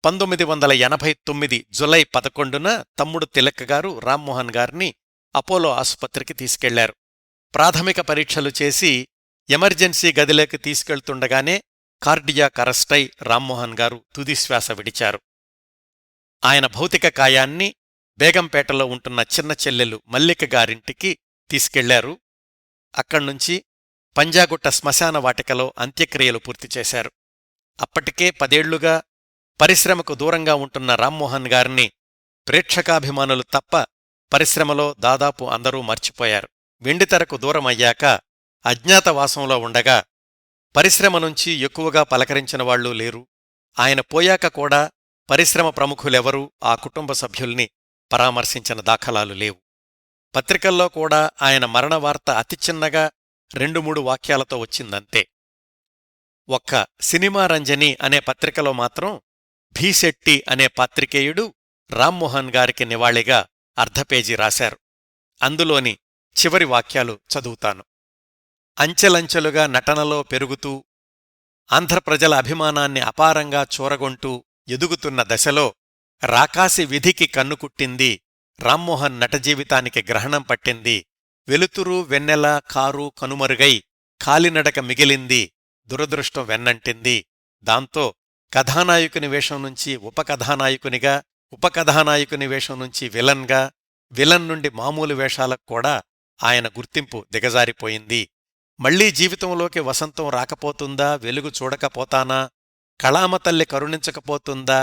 1989 జులై 11న తమ్ముడు తిలక్ గారు రామ్మోహన్ గారిని అపోలో ఆసుపత్రికి తీసుకెళ్లారు. ప్రాథమిక పరీక్షలు చేసి ఎమర్జెన్సీ గదిలోకి తీసుకెళ్తుండగానే కార్డియాక్ అరెస్టై రామ్మోహన్ గారు తుదిశ్వాస విడిచారు. ఆయన భౌతిక కాయాన్ని బేగంపేటలో ఉంటున్న చిన్న చెల్లెలు మల్లిక గారింటికి తీసుకెళ్లారు. అక్కడ్నుంచి పంజాగుట్ట శ్మశాన వాటికలో అంత్యక్రియలు పూర్తిచేశారు. అప్పటికే 10 ఏళ్లుగా పరిశ్రమకు దూరంగా ఉంటున్న రామ్మోహన్ గారిని ప్రేక్షకాభిమానులు తప్ప పరిశ్రమలో దాదాపు అందరూ మర్చిపోయారు. వెండితెరకు దూరమయ్యాక అజ్ఞాతవాసంలో ఉండగా పరిశ్రమ నుంచి ఎక్కువగా పలకరించిన వాళ్లూ లేరు. ఆయన పోయాక కూడా పరిశ్రమ ప్రముఖులెవరూ ఆ కుటుంబ సభ్యుల్ని పరామర్శించిన దాఖలాలు లేవు. పత్రికల్లో కూడా ఆయన మరణ వార్త అతి చిన్నగా 2-3 వాక్యాలతో వచ్చిందంతే. ఒక్క సినిమా రంజని అనే పత్రికలో మాత్రం భీశెట్టి అనే పాత్రికేయుడు రామ్మోహన్ గారికి నివాళిగా అర్ధపేజీ రాశారు. అందులోని చివరి వాక్యాలు చదువుతాను. అంచెలంచెలుగా నటనలో పెరుగుతూ ఆంధ్రప్రజల అభిమానాన్ని అపారంగా చూరగొంటూ ఎదుగుతున్న దశలో రాకాసి విధికి కన్నుకుట్టింది, రామ్మోహన్ నటజీవితానికి గ్రహణం పట్టింది, వెలుతురు వెన్నెల కారు కనుమరుగై కాలినడక మిగిలింది, దురదృష్టం వెన్నంటింది. దాంతో కథానాయకుని వేషం నుంచి ఉపకథానాయకునిగా, ఉపకథానాయకుని వేషం నుంచి విలన్గా, విలన్ నుండి మామూలు వేషాలకు కూడా ఆయన గుర్తింపు దిగజారిపోయింది. మళ్లీ జీవితంలోకి వసంతం రాకపోతుందా, వెలుగు చూడకపోతానా, కళామతల్లి కరుణించకపోతుందా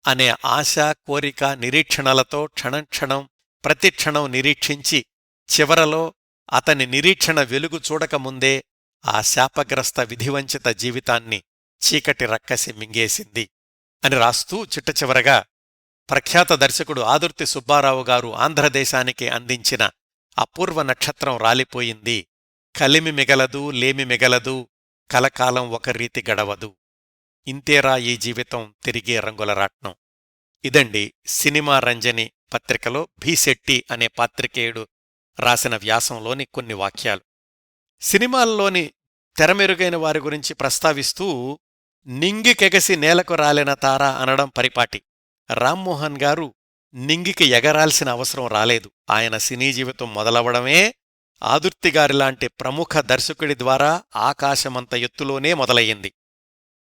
అనే ఆశ, కోరిక, నిరీక్షణలతో క్షణంక్షణం ప్రతిక్షణం నిరీక్షించి చివరలో అతని నిరీక్షణ వెలుగు చూడకముందే ఆ శాపగ్రస్త విధివంచిత జీవితాన్ని చీకటి రక్కసి మింగేసింది అని రాస్తూ చిట్టచివరగా ప్రఖ్యాత దర్శకుడు ఆదుర్తి సుబ్బారావు గారు ఆంధ్రదేశానికి అందించిన అపూర్వ నక్షత్రం రాలిపోయింది, కలిమి మిగలదు లేమి మిగలదు, కలకాలం ఒక రీతి గడవదు, ఇంతేరా ఈ జీవితం తిరిగే రంగుల రాట్నం. ఇదండి సినిమా రంజని పత్రికలో భీశెట్టి అనే పాత్రికేయుడు రాసిన వ్యాసంలోని కొన్ని వాక్యాలు. సినిమాల్లోని తెరమెరుగైన వారి గురించి ప్రస్తావిస్తూ నింగికెగసి నేలకు రాలిన తార అనడం పరిపాటి. రామ్మోహన్ గారు నింగికి ఎగరాల్సిన అవసరం రాలేదు. ఆయన సినీ జీవితం మొదలవడమే ఆదుర్తిగారిలాంటి ప్రముఖ దర్శకుడి ద్వారా ఆకాశమంత ఎత్తులోనే మొదలయ్యింది.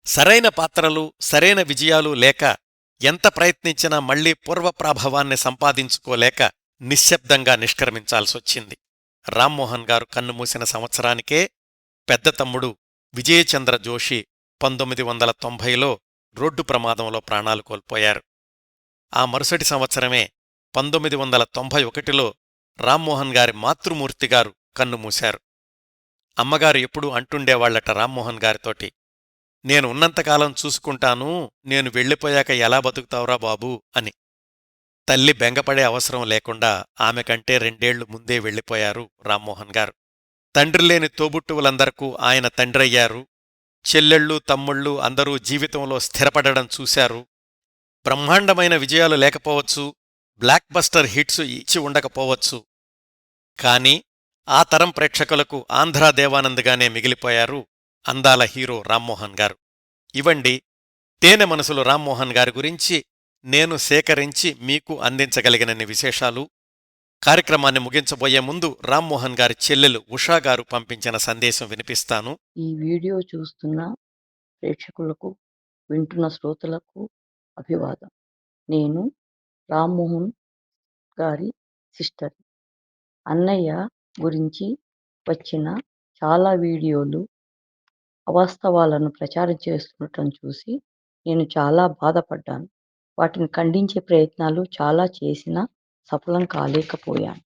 సరైన పాత్రలు, సరైన విజయాలు లేక ఎంత ప్రయత్నించినా మళ్లీ పూర్వప్రాభవాన్ని సంపాదించుకోలేక నిశ్శబ్దంగా నిష్క్రమించాల్సొచ్చింది. రామ్మోహన్ గారు కన్నుమూసిన సంవత్సరానికే పెద్ద తమ్ముడు విజయచంద్ర జోషి 1990లో రోడ్డు ప్రమాదంలో ప్రాణాలు కోల్పోయారు. ఆ మరుసటి సంవత్సరమే 1991లో రామ్మోహన్ గారి మాతృమూర్తిగారు కన్నుమూశారు. అమ్మగారు ఎప్పుడూ అంటుండేవాళ్లట రామ్మోహన్ గారితోటి, నేను ఉన్నంతకాలం చూసుకుంటాను, నేను వెళ్ళిపోయాక ఎలా బతుకుతావురా బాబూ అని. తల్లి బెంగపడే అవసరం లేకుండా ఆమెకంటే 2 ఏళ్లు ముందే వెళ్ళిపోయారు రామ్మోహన్ గారు. తండ్రిలేని తోబుట్టువులందరికూ ఆయన తండ్రయ్యారు. చెల్లెళ్ళు తమ్ముళ్ళు అందరూ జీవితంలో స్థిరపడడం చూశారు. బ్రహ్మాండమైన విజయాలు లేకపోవచ్చు, బ్లాక్ బస్టర్ హిట్స్ ఇచ్చి ఉండకపోవచ్చు, కాని ఆ తరం ప్రేక్షకులకు ఆంధ్రా దేవానంద్గానే మిగిలిపోయారు అందాల హీరో రామ్మోహన్ గారు. ఇవండి తేనె మనసులు రామ్మోహన్ గారి గురించి నేను సేకరించి మీకు అందించగలిగినన్ని విశేషాలు. కార్యక్రమాన్ని ముగించబోయే ముందు రామ్మోహన్ గారి చెల్లెలు ఉషాగారు పంపించిన సందేశం వినిపిస్తాను. ఈ వీడియో చూస్తున్న ప్రేక్షకులకు, వింటున్న శ్రోతలకు అభివాదం. నేను రామ్మోహన్ గారి సిస్టర్. అన్నయ్య గురించి వచ్చిన చాలా వీడియోలు అవాస్తవాలను ప్రచారం చేస్తుండటం చూసి నేను చాలా బాధపడ్డాను. వాటిని ఖండించే ప్రయత్నాలు చాలా చేసినా సఫలం కాలేకపోయాను.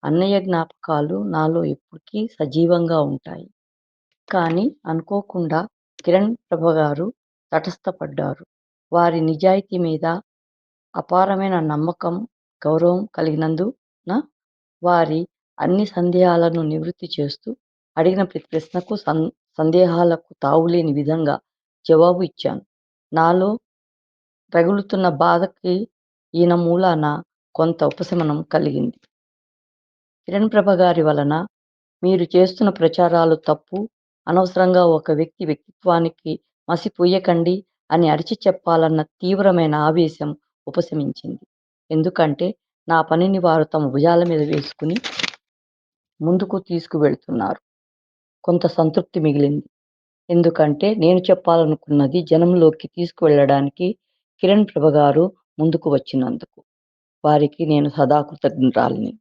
అన్నయ్య జ్ఞాపకాలు నాలో ఎప్పటికీ సజీవంగా ఉంటాయి. కానీ అనుకోకుండా కిరణ్ ప్రభ గారు తటస్థపడ్డారు. వారి నిజాయితీ మీద అపారమైన నమ్మకం, గౌరవం కలిగినందున వారి అన్ని సందేహాలను నివృత్తి చేస్తూ అడిగిన ప్రతి ప్రశ్నకు సందేహాలకు తావులేని విధంగా జవాబు ఇచ్చాను. నాలో రగులుతున్న బాధకి ఈయన మూలాన కొంత ఉపశమనం కలిగింది. కిరణ్ ప్రభ గారి వలన మీరు చేస్తున్న ప్రచారాలు తప్పు, అనవసరంగా ఒక వ్యక్తి వ్యక్తిత్వానికి మసి పూయకండి అని అరిచి చెప్పాలన్న తీవ్రమైన ఆవేశం ఉపశమించింది. ఎందుకంటే నా పనిని వారు తమ భుజాల మీద వేసుకుని ముందుకు తీసుకువెళ్తున్నారు. కొంత సంతృప్తి మిగిలింది. ఎందుకంటే నేను చెప్పాలనుకున్నది జనంలోకి తీసుకువెళ్లడానికి కిరణ్ ప్రభ గారు ముందుకు వచ్చినందుకు వారికి నేను సదా కృతజ్ఞురాలిని.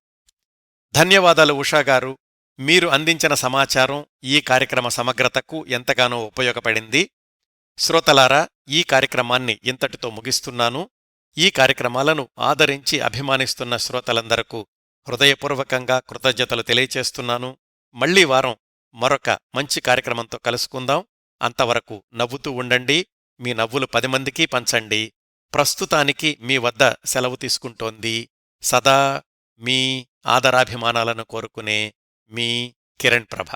ధన్యవాదాలు ఉషాగారు. మీరు అందించిన సమాచారం ఈ కార్యక్రమ సమగ్రతకు ఎంతగానో ఉపయోగపడింది. శ్రోతలారా, ఈ కార్యక్రమాన్ని ఇంతటితో ముగిస్తున్నాను. ఈ కార్యక్రమాలను ఆదరించి అభిమానిస్తున్న శ్రోతలందరకు హృదయపూర్వకంగా కృతజ్ఞతలు తెలియచేస్తున్నాను. మళ్లీ వారం మరొక మంచి కార్యక్రమంతో కలుసుకుందాం. అంతవరకు నవ్వుతూ ఉండండి, మీ నవ్వులు 10 మందికి పంచండి. ప్రస్తుతానికి మీ వద్ద సెలవు తీసుకుంటోంది సదా మీ ఆదరాభిమానాలను కోరుకునే మీ కిరణ్ ప్రభ.